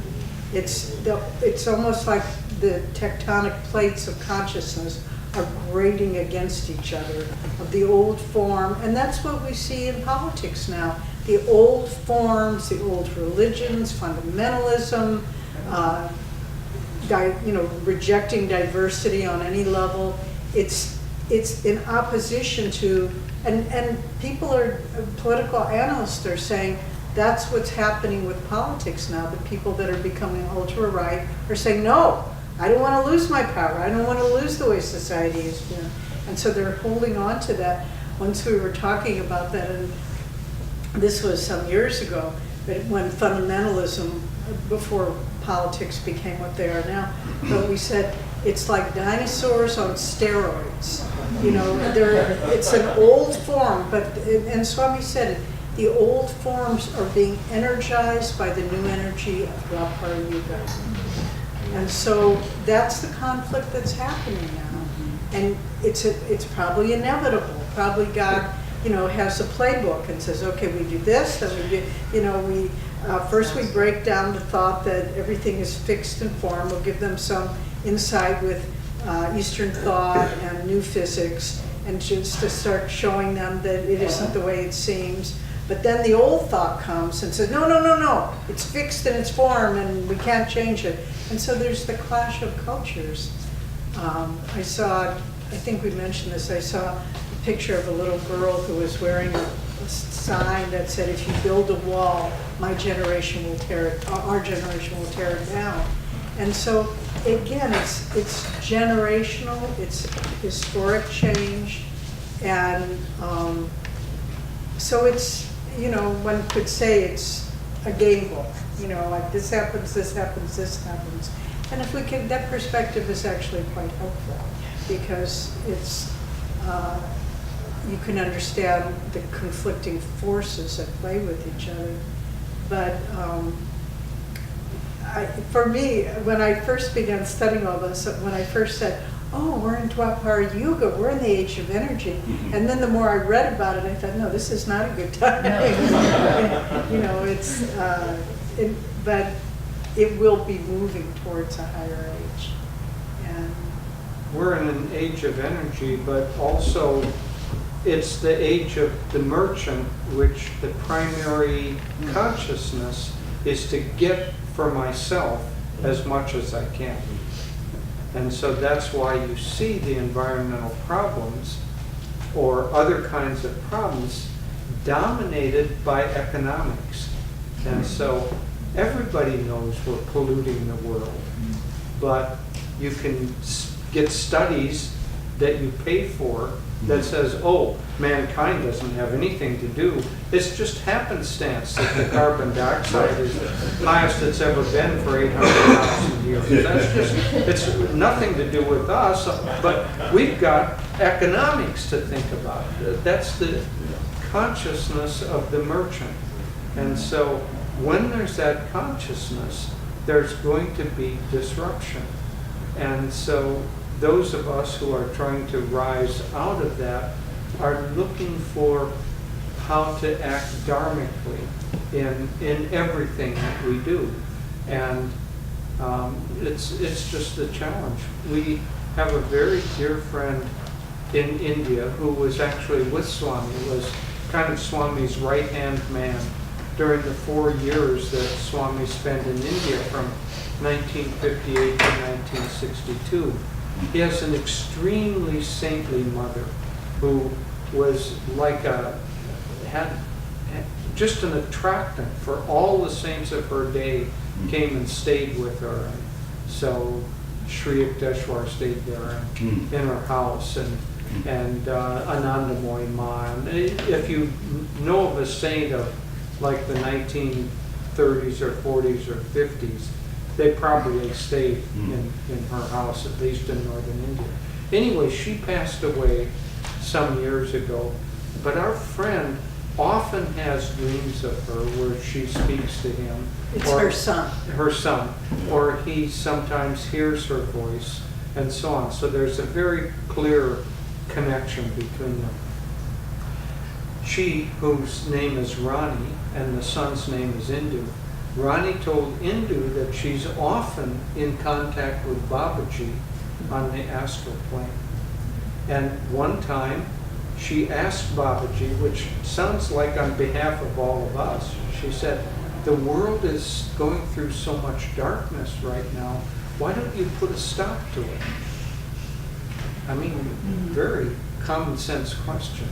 It's almost like the tectonic plates of consciousness are grating against each other, of the old form, and that's what we see in politics now. The old forms, the old religions, fundamentalism, rejecting diversity on any level. It's in opposition to, and people political analysts are saying that's what's happening with politics now. The people that are becoming ultra-right are saying, no, I don't want to lose my power. I don't want to lose the way society is been. And so they're holding on to that. Once we were talking about that, and this was some years ago, but when fundamentalism, before politics became what they are now, but we said it's like dinosaurs on steroids. It's an old form, and Swami said it, the old forms are being energized by the new energy of Dwapara Yuga. And so that's the conflict that's happening now. And it's probably inevitable. Probably God, has a playbook and says, okay, we do this, then we do, first we break down the thought that everything is fixed in form. We'll give them some insight with Eastern thought and new physics, and just to start showing them that it isn't the way it seems. But then the old thought comes and says, no, it's fixed in its form and we can't change it. And so there's the clash of cultures. I think we mentioned this, I saw a picture of a little girl who was wearing a sign that said, if you build a wall, our generation will tear it down. And so again, it's generational, it's historic change, and so it's, one could say it's a game book, like this happens, this happens, this happens. And if we can, that perspective is actually quite helpful, because it's, you can understand the conflicting forces that play with each other. But for me, when I first began studying all this, when I first said, oh, we're in Dwapara Yuga, we're in the age of energy. Mm-hmm. And then the more I read about it, I thought, no, this is not a good time. But it will be moving towards a higher age. And we're in an age of energy, but also it's the age of the merchant, which the primary consciousness is to get for myself as much as I can. And so that's why you see the environmental problems or other kinds of problems dominated by economics. And so everybody knows we're polluting the world, but you can get studies that you pay for that says, oh, mankind doesn't have anything to do. It's just happenstance that the carbon dioxide is the highest it's ever been for 800,000 years. That's just, it's nothing to do with us, but we've got economics to think about. That's the consciousness of the merchant. And so when there's that consciousness, there's going to be disruption. And so those of us who are trying to rise out of that are looking for how to act dharmically in everything that we do. And it's just the challenge. We have a very dear friend in India who was actually with Swami, was kind of Swami's right-hand man during the 4 years that Swami spent in India from 1958 to 1962. He has an extremely saintly mother who was like had just an attractant for all the saints of her day came and stayed with her. And so Sri Yukteswar stayed there in her house, and Ananda Ma. And if you know of a saint of like the 1930s or 40s or 50s, they probably stayed in her house, at least in northern India. Anyway, she passed away some years ago, but our friend often has dreams of her where she speaks to him. It's her son. Her son. Or he sometimes hears her voice, and so on. So there's a very clear connection between them. She, whose name is Rani, and the son's name is Indu, Rani told Indu that she's often in contact with Babaji on the astral plane. And one time she asked Babaji, which sounds like on behalf of all of us, she said, the world is going through so much darkness right now. why don't you put a stop to it? I mean, very common sense question.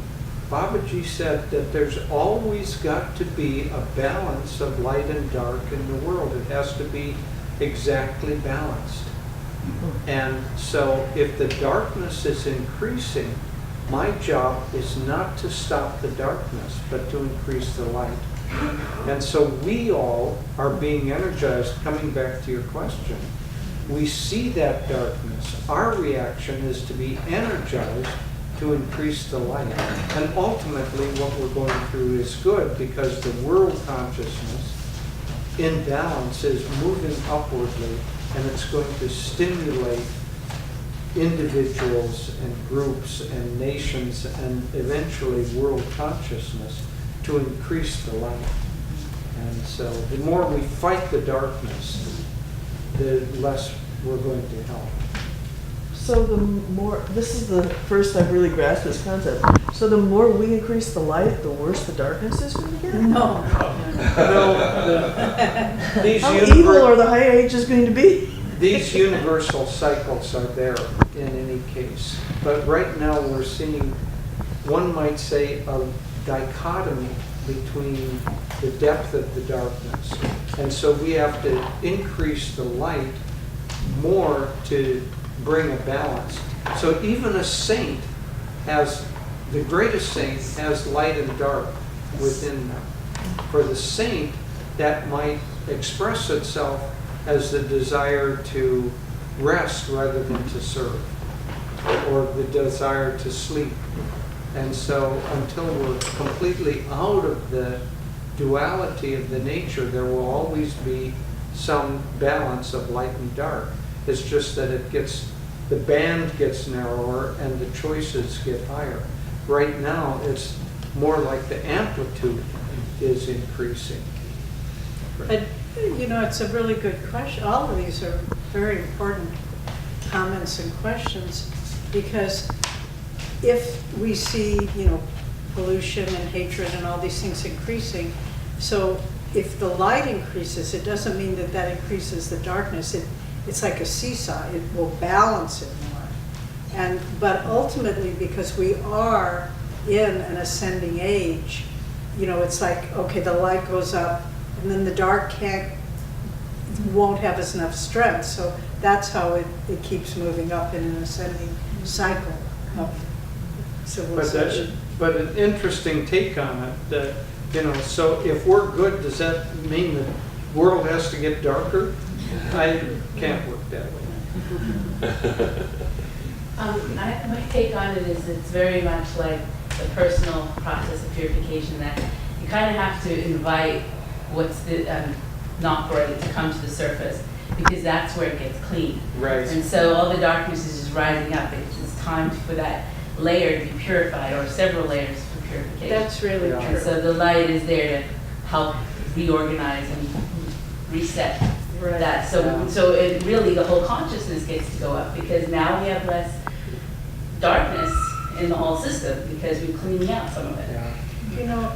Babaji said that there's always got to be a balance of light and dark in the world. It has to be exactly balanced. And so if the darkness is increasing, my job is not to stop the darkness, but to increase the light. And so we all are being energized, coming back to your question. We see that darkness. Our reaction is to be energized to increase the light. And ultimately what we're going through is good, because the world consciousness in balance is moving upwardly, and it's going to stimulate individuals and groups and nations and eventually world consciousness to increase the light. And so the more we fight the darkness, the less we're going to help. So the more, this is the first I've really grasped this concept. So the more we increase the light, the worse the darkness is going to get? No. These How evil are the high ages going to be? These universal cycles are there in any case. But right now we're seeing, one might say, a dichotomy between the depth of the darkness. And so we have to increase the light more to bring a balance. So even a saint has, the greatest saint has light and dark within them. For the saint, that might express itself as the desire to rest rather than to serve, or the desire to sleep. And so until we're completely out of the duality of the nature, there will always be some balance of light and dark. It's just that it gets, the band gets narrower and the choices get higher. Right now, it's more like the amplitude is increasing. But, you know, it's a really good question. All of these are very important comments and questions, because if we see, you know, pollution and hatred and all these things increasing, so if the light increases, it doesn't mean that that increases the darkness. It's like a seesaw. It will balance it more. But ultimately, because we are in an ascending age, you know, it's like, okay, the light goes up, and then the dark won't have as enough strength. So that's how it keeps moving up in an ascending cycle of civilization. But an interesting take on it, that, you know, so if we're good, does that mean the world has to get darker? I can't work that way. My take on it is it's very much like the personal process of purification, that you kind of have to invite what's not right to come to the surface, because that's where it gets clean. Right. And so all the darkness is just rising up. It's time for that layer to be purified, or several layers for purification. That's really Yeah. true. And so the light is there to help reorganize and reset Right. that. So it really, the whole consciousness gets to go up, because now we have less darkness in the whole system, because we're cleaning out some of it. Yeah. You know,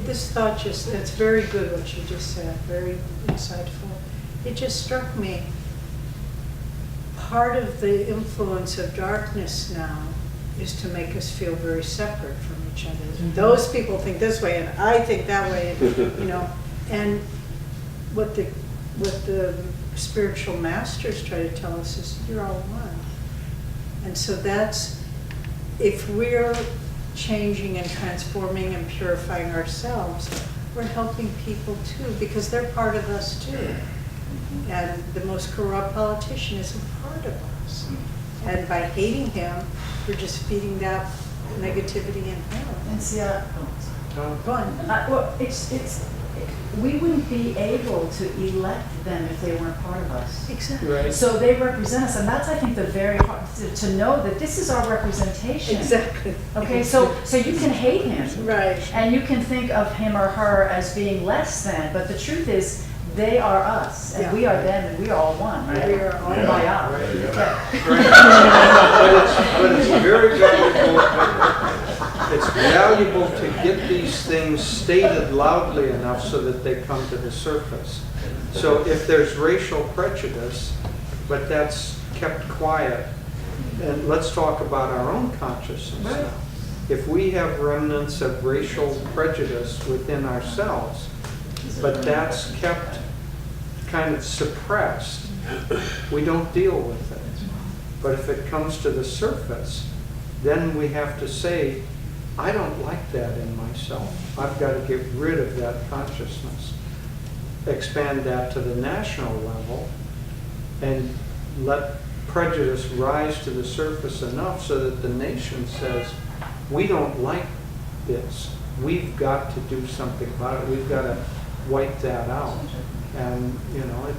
this thought just, it's very good what you just said, very insightful. It just struck me, part of the influence of darkness now is to make us feel very separate from each other. Mm-hmm. Those people think this way and I think that way, and, you know, and what the spiritual masters try to tell us is you're all one. And so that's, if we're changing and transforming and purifying ourselves, we're helping people too, because they're part of us too. And the most corrupt politician is a part of us. And by hating him, we're just feeding that negativity in him. And see, Go on. well, we wouldn't be able to elect them if they weren't part of us. Exactly. Right. So they represent us, and that's, I think, the very hard to know that this is our representation. Exactly. Okay, so you can hate him, Right. and you can think of him or her as being less than, but the truth is, they are us, and Yeah. we are them, and we are all one, right? We are all Oh my God. Right. Yeah. But it's very valuable. It's valuable to get these things stated loudly enough so that they come to the surface. So if there's racial prejudice, but that's kept quiet. And let's talk about our own consciousness now. If we have remnants of racial prejudice within ourselves, but that's kept kind of suppressed, we don't deal with it. But if it comes to the surface, then we have to say, I don't like that in myself. I've got to get rid of that consciousness. Expand that to the national level and let prejudice rise to the surface enough so that the nation says, we don't like this. We've got to do something about it. We've got to wipe that out. And, you know,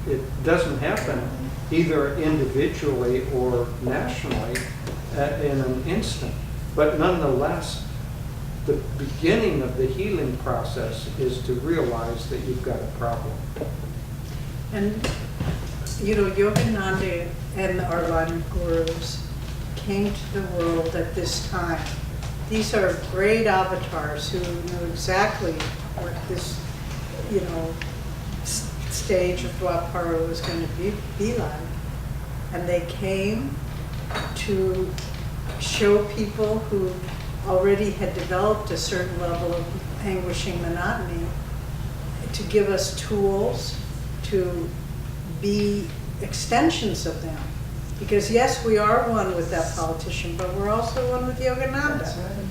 it doesn't happen either individually or nationally in an instant. But nonetheless, the beginning of the healing process is to realize that you've got a problem. And, you know, Yogananda and the Arlani Gurus came to the world at this time. These are great avatars who knew exactly what this, you know, stage of Dwapara was going to be like. And they came to show people who already had developed a certain level of anguishing monotony, to give us tools to be extensions of them. Because yes, we are one with that politician, but we're also one with Yogananda. That's right.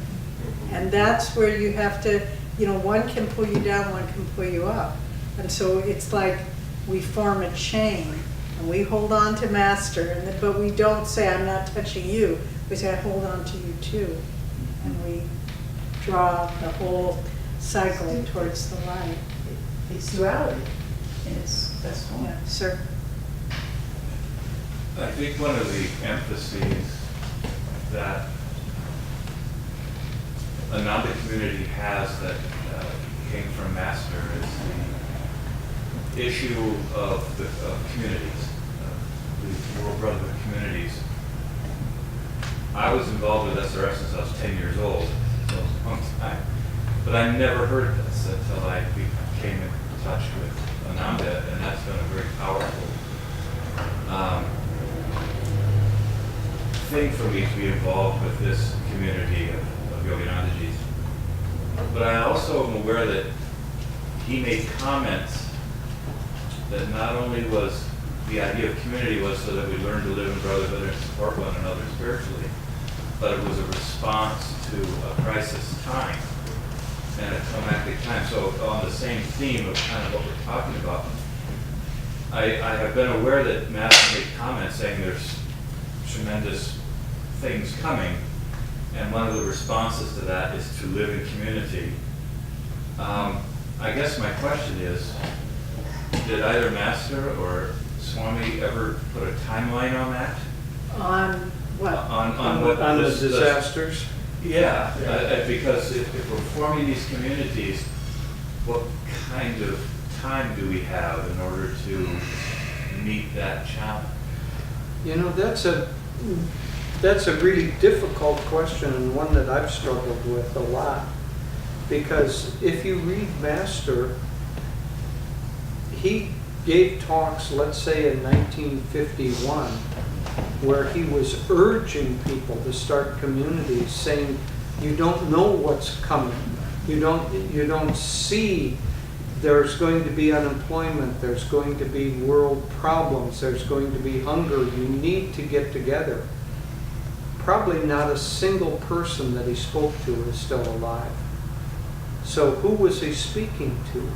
And that's where you have to, you know, one can pull you down, one can pull you up. And so it's like we form a chain and we hold on to Master, but we don't say, I'm not touching you. We say, I hold on to you too. And we draw the whole cycle towards the light. It's duality in its best form. Yeah, sir. I think one of the emphases that Ananda community has that came from Master is the issue of communities, the World Brotherhood communities. I was involved with SRS since I was 10 years old, so it was a long time. But I never heard this until I came in touch with Ananda, and that's been a very powerful thing for me to be involved with this community of Yoganandaji's. But I also am aware that he made comments that not only was the idea of community was so that we learn to live in brotherhood and support one another spiritually, but it was a response to a crisis time and a climactic time. So on the same theme of kind of what we're talking about, I have been aware that Master made comments saying there's tremendous things coming, and one of the responses to that is to live in community. I guess my question is, did either Master or Swami ever put a timeline on that? On what? On what On the this- disasters? Yeah, because if we're forming these communities, what kind of time do we have in order to meet that challenge? You know, that's a really difficult question, and one that I've struggled with a lot. Because if you read Master, he gave talks, let's say in 1951, where he was urging people to start communities, saying, you don't know what's coming. You don't see there's going to be unemployment, there's going to be world problems, there's going to be hunger. You need to get together. Probably not a single person that he spoke to is still alive. So who was he speaking to?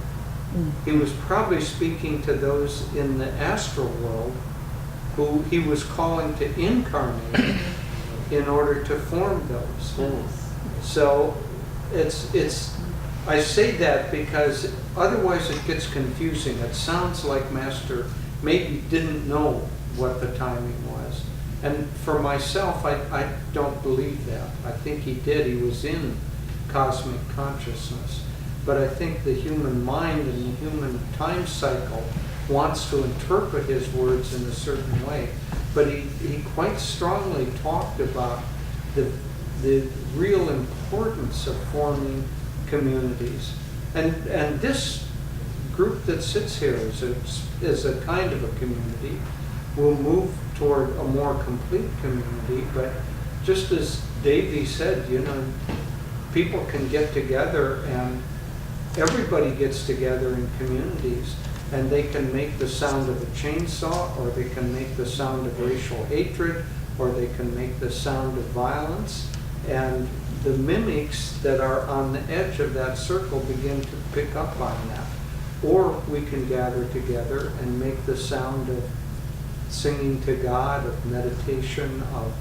He was probably speaking to those in the astral world who he was calling to incarnate in order to form those. So I say that because otherwise it gets confusing. It sounds like Master maybe didn't know what the timing was. And for myself, I don't believe that. I think he did. He was in cosmic consciousness. But I think the human mind and the human time cycle wants to interpret his words in a certain way. But he quite strongly talked about the real importance of forming communities. And this group that sits here is a kind of a community. we'll move toward a more complete community. But just as Devi said, people can get together, and everybody gets together in communities, and they can make the sound of a chainsaw, or they can make the sound of racial hatred, or they can make the sound of violence. And the mimics that are on the edge of that circle begin to pick up on that. Or we can gather together and make the sound of singing to God, of meditation, of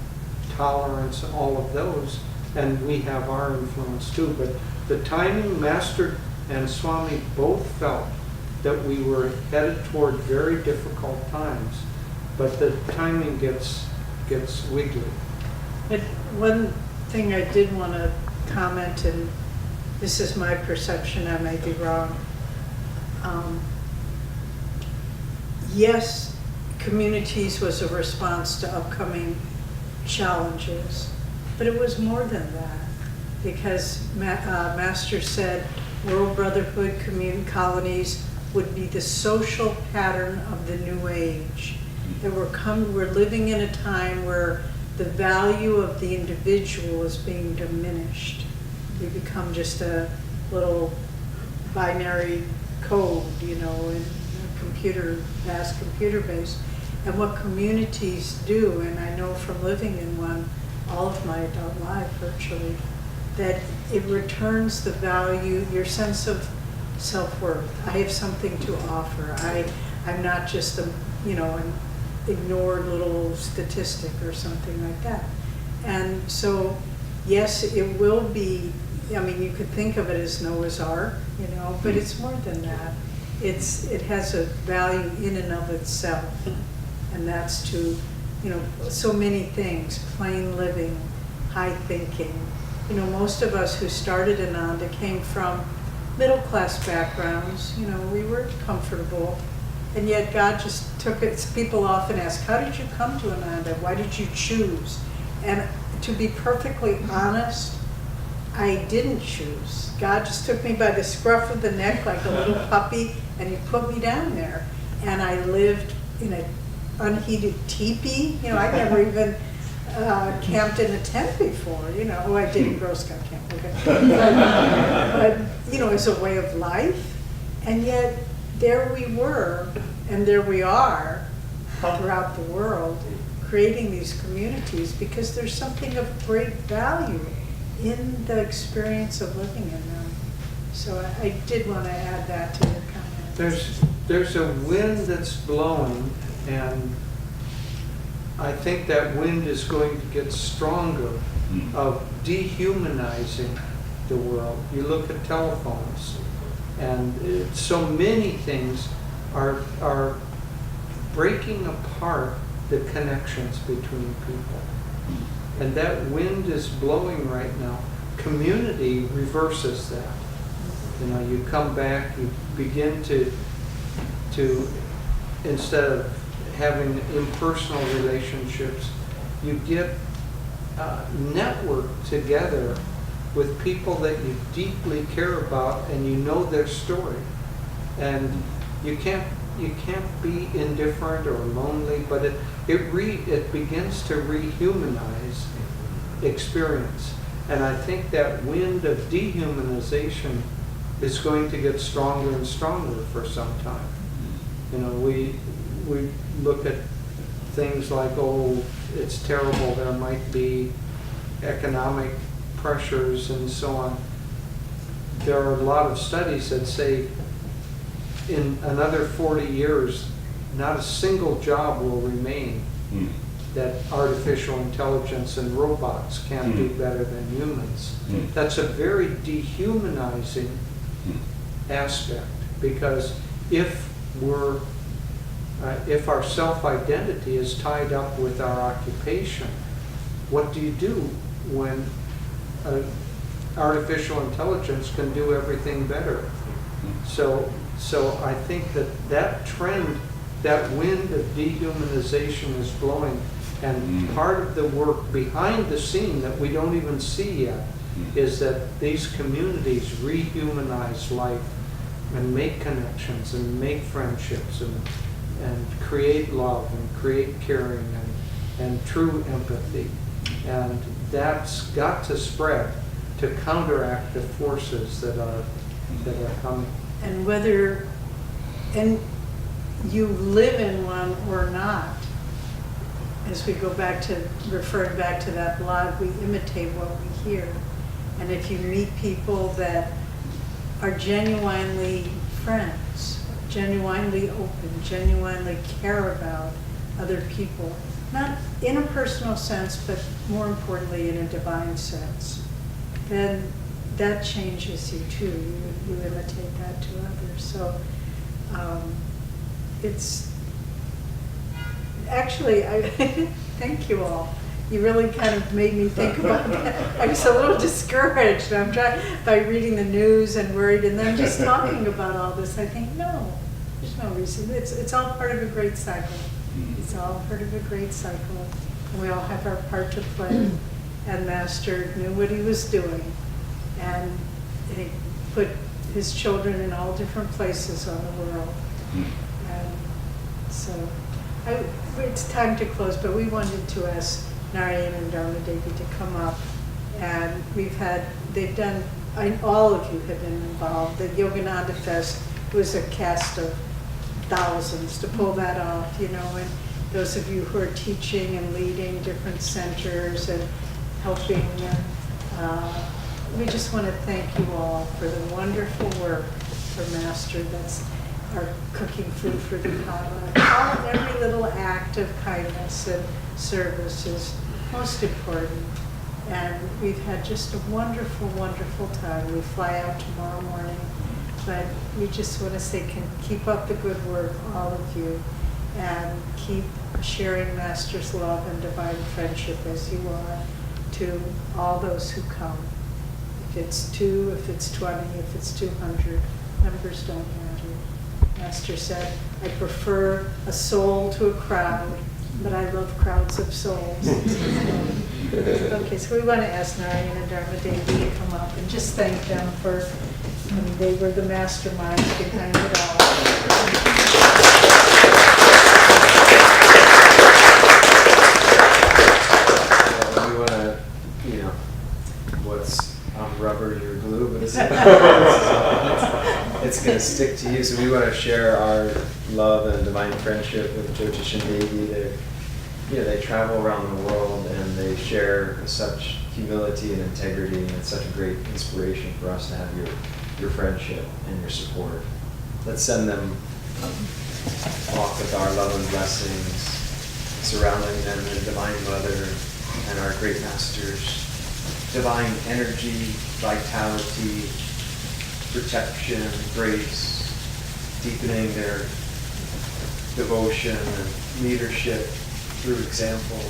tolerance, all of those, and we have our influence too. But the timing, Master and Swami both felt that we were headed toward very difficult times, but the timing gets wiggly. But one thing I did want to comment, and this is my perception, I may be wrong. Yes, communities was a response to upcoming challenges, but it was more than that, because Master said world brotherhood colonies would be the social pattern of the new age. That we're living in a time where the value of the individual is being diminished. We become just a little binary code, in a vast computer base. And what communities do, and I know from living in one all of my adult life virtually, that it returns the value, your sense of self-worth. I have something to offer. I'm not just an ignored little statistic or something like that. And so, yes, it will be, you could think of it as Noah's Ark, but it's more than that. It has a value in and of itself. And that's to, so many things, plain living, high thinking. Most of us who started Ananda came from middle class backgrounds, we were comfortable. And yet God just took it. People often ask, how did you come to Ananda? Why did you choose? And to be perfectly honest, I didn't choose. God just took me by the scruff of the neck like a little puppy, and he put me down there. And I lived in an unheated teepee. I never even camped in a tent before. I did in Girl Scout camp. Okay. But as a way of life. And yet, there we were, and there we are throughout the world, creating these communities because there's something of great value in the experience of living in them. So I did want to add that to your comment. There's a wind that's blowing, and I think that wind is going to get stronger, of dehumanizing the world. You look at telephones, and so many things are breaking apart the connections between people. And that wind is blowing right now. Community reverses that. You come back, you begin to instead of having impersonal relationships, you get networked together with people that you deeply care about, and you know their story. And you can't be indifferent or lonely, but it begins to rehumanize experience. And I think that wind of dehumanization is going to get stronger and stronger for some time. We look at things like, it's terrible, there might be economic pressures and so on. There are a lot of studies that say in another 40 years, not a single job will remain that artificial intelligence and robots can't do better than humans. That's a very dehumanizing aspect, because if our self-identity is tied up with our occupation, what do you do when artificial intelligence can do everything better? So I think that trend, that wind of dehumanization is blowing, and part of the work behind the scene that we don't even see yet is that these communities rehumanize life and make connections and make friendships and and create love and create caring and true empathy. And that's got to spread to counteract the forces that are coming. And whether you live in one or not, as we go back to, referring back to that blog, we imitate what we hear. And if you meet people that are genuinely friends, genuinely open, genuinely care about other people, not in a personal sense, but more importantly in a divine sense, then that changes you too. You imitate that to others. So it's actually, I thank you all. You really kind of made me think about that. I was a little discouraged. I'm trying by reading the news and worried, and then just talking about all this. I think no, there's no reason. It's all part of a great cycle. It's all part of a great cycle, and we all have our part to play. And Master knew what he was doing, and he put his children in all different places on the world. And so it's time to close, but we wanted to ask Narayan and Dharma Devi to come up, and they've done, all of you have been involved. The Yogananda Fest was a cast of thousands to pull that off, and those of you who are teaching and leading different centers and helping, we just want to thank you all for the wonderful work for Master that's our cooking food for the Kava. Every little act of kindness and service is most important. And we've had just a wonderful, wonderful time. We fly out tomorrow morning, but we just want to say, keep up the good work, all of you, and keep sharing Master's love and divine friendship as you are to all those who come. If it's 2, if it's 20, if it's 200, numbers don't matter. Master said, I prefer a soul to a crowd, but I love crowds of souls. Okay, so we want to ask Narayan and Dharma Devi to come up and just thank them for, they were the masterminds behind it all. We want to, what's on rubber, your glue, but it's going to stick to you. So we want to share our love and divine friendship with Jyotish and Devi. They travel around the world and they share such humility and integrity, and it's such a great inspiration for us to have your friendship and your support. Let's send them off with our love and blessings, surrounding them in Divine Mother and our great masters. Divine energy, vitality, protection, grace, deepening their devotion and leadership through example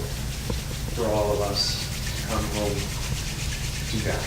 for all of us to come home to God.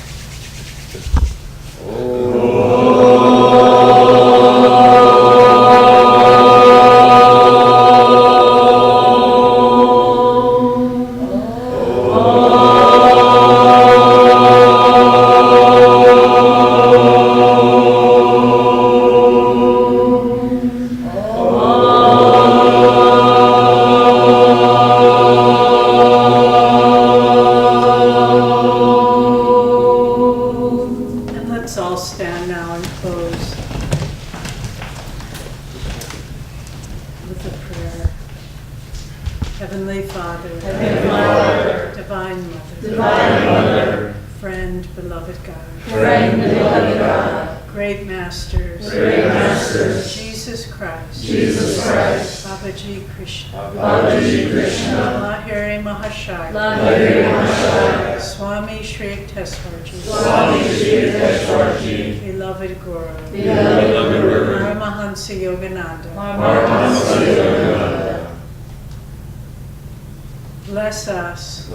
Bless us,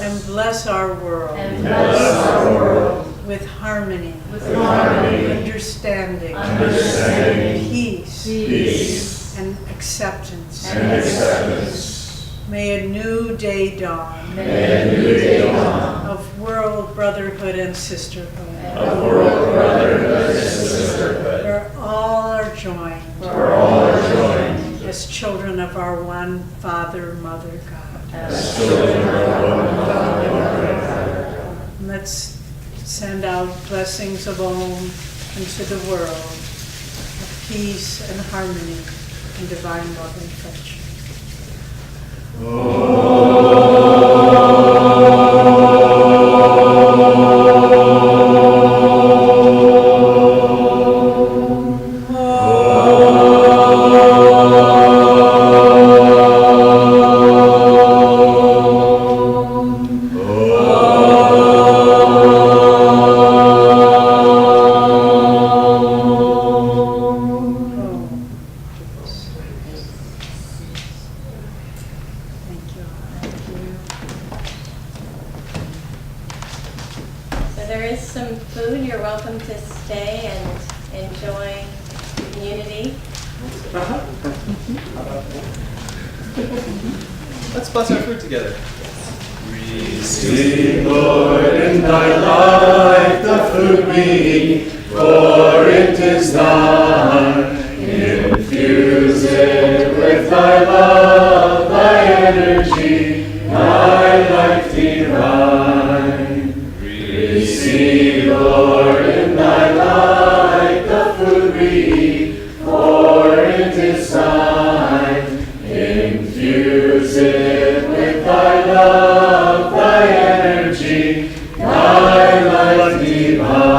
and bless our world, with harmony, understanding, peace, and acceptance. May a new day dawn, of world brotherhood and sisterhood, where all are joined, as children of our one Father, Mother, God. As Let's send out blessings of Om into the world, of peace and harmony and divine love and friendship. So there is some food. You're welcome to stay and enjoy the community. Let's bless our food together. Receive, Lord, in thy life the food we eat, for it is thine. Infuse it with thy love, thy energy, thy life divine. Receive, Lord, in thy life the food we eat, for it is thine. Infuse it with thy love, thy energy, thy life divine.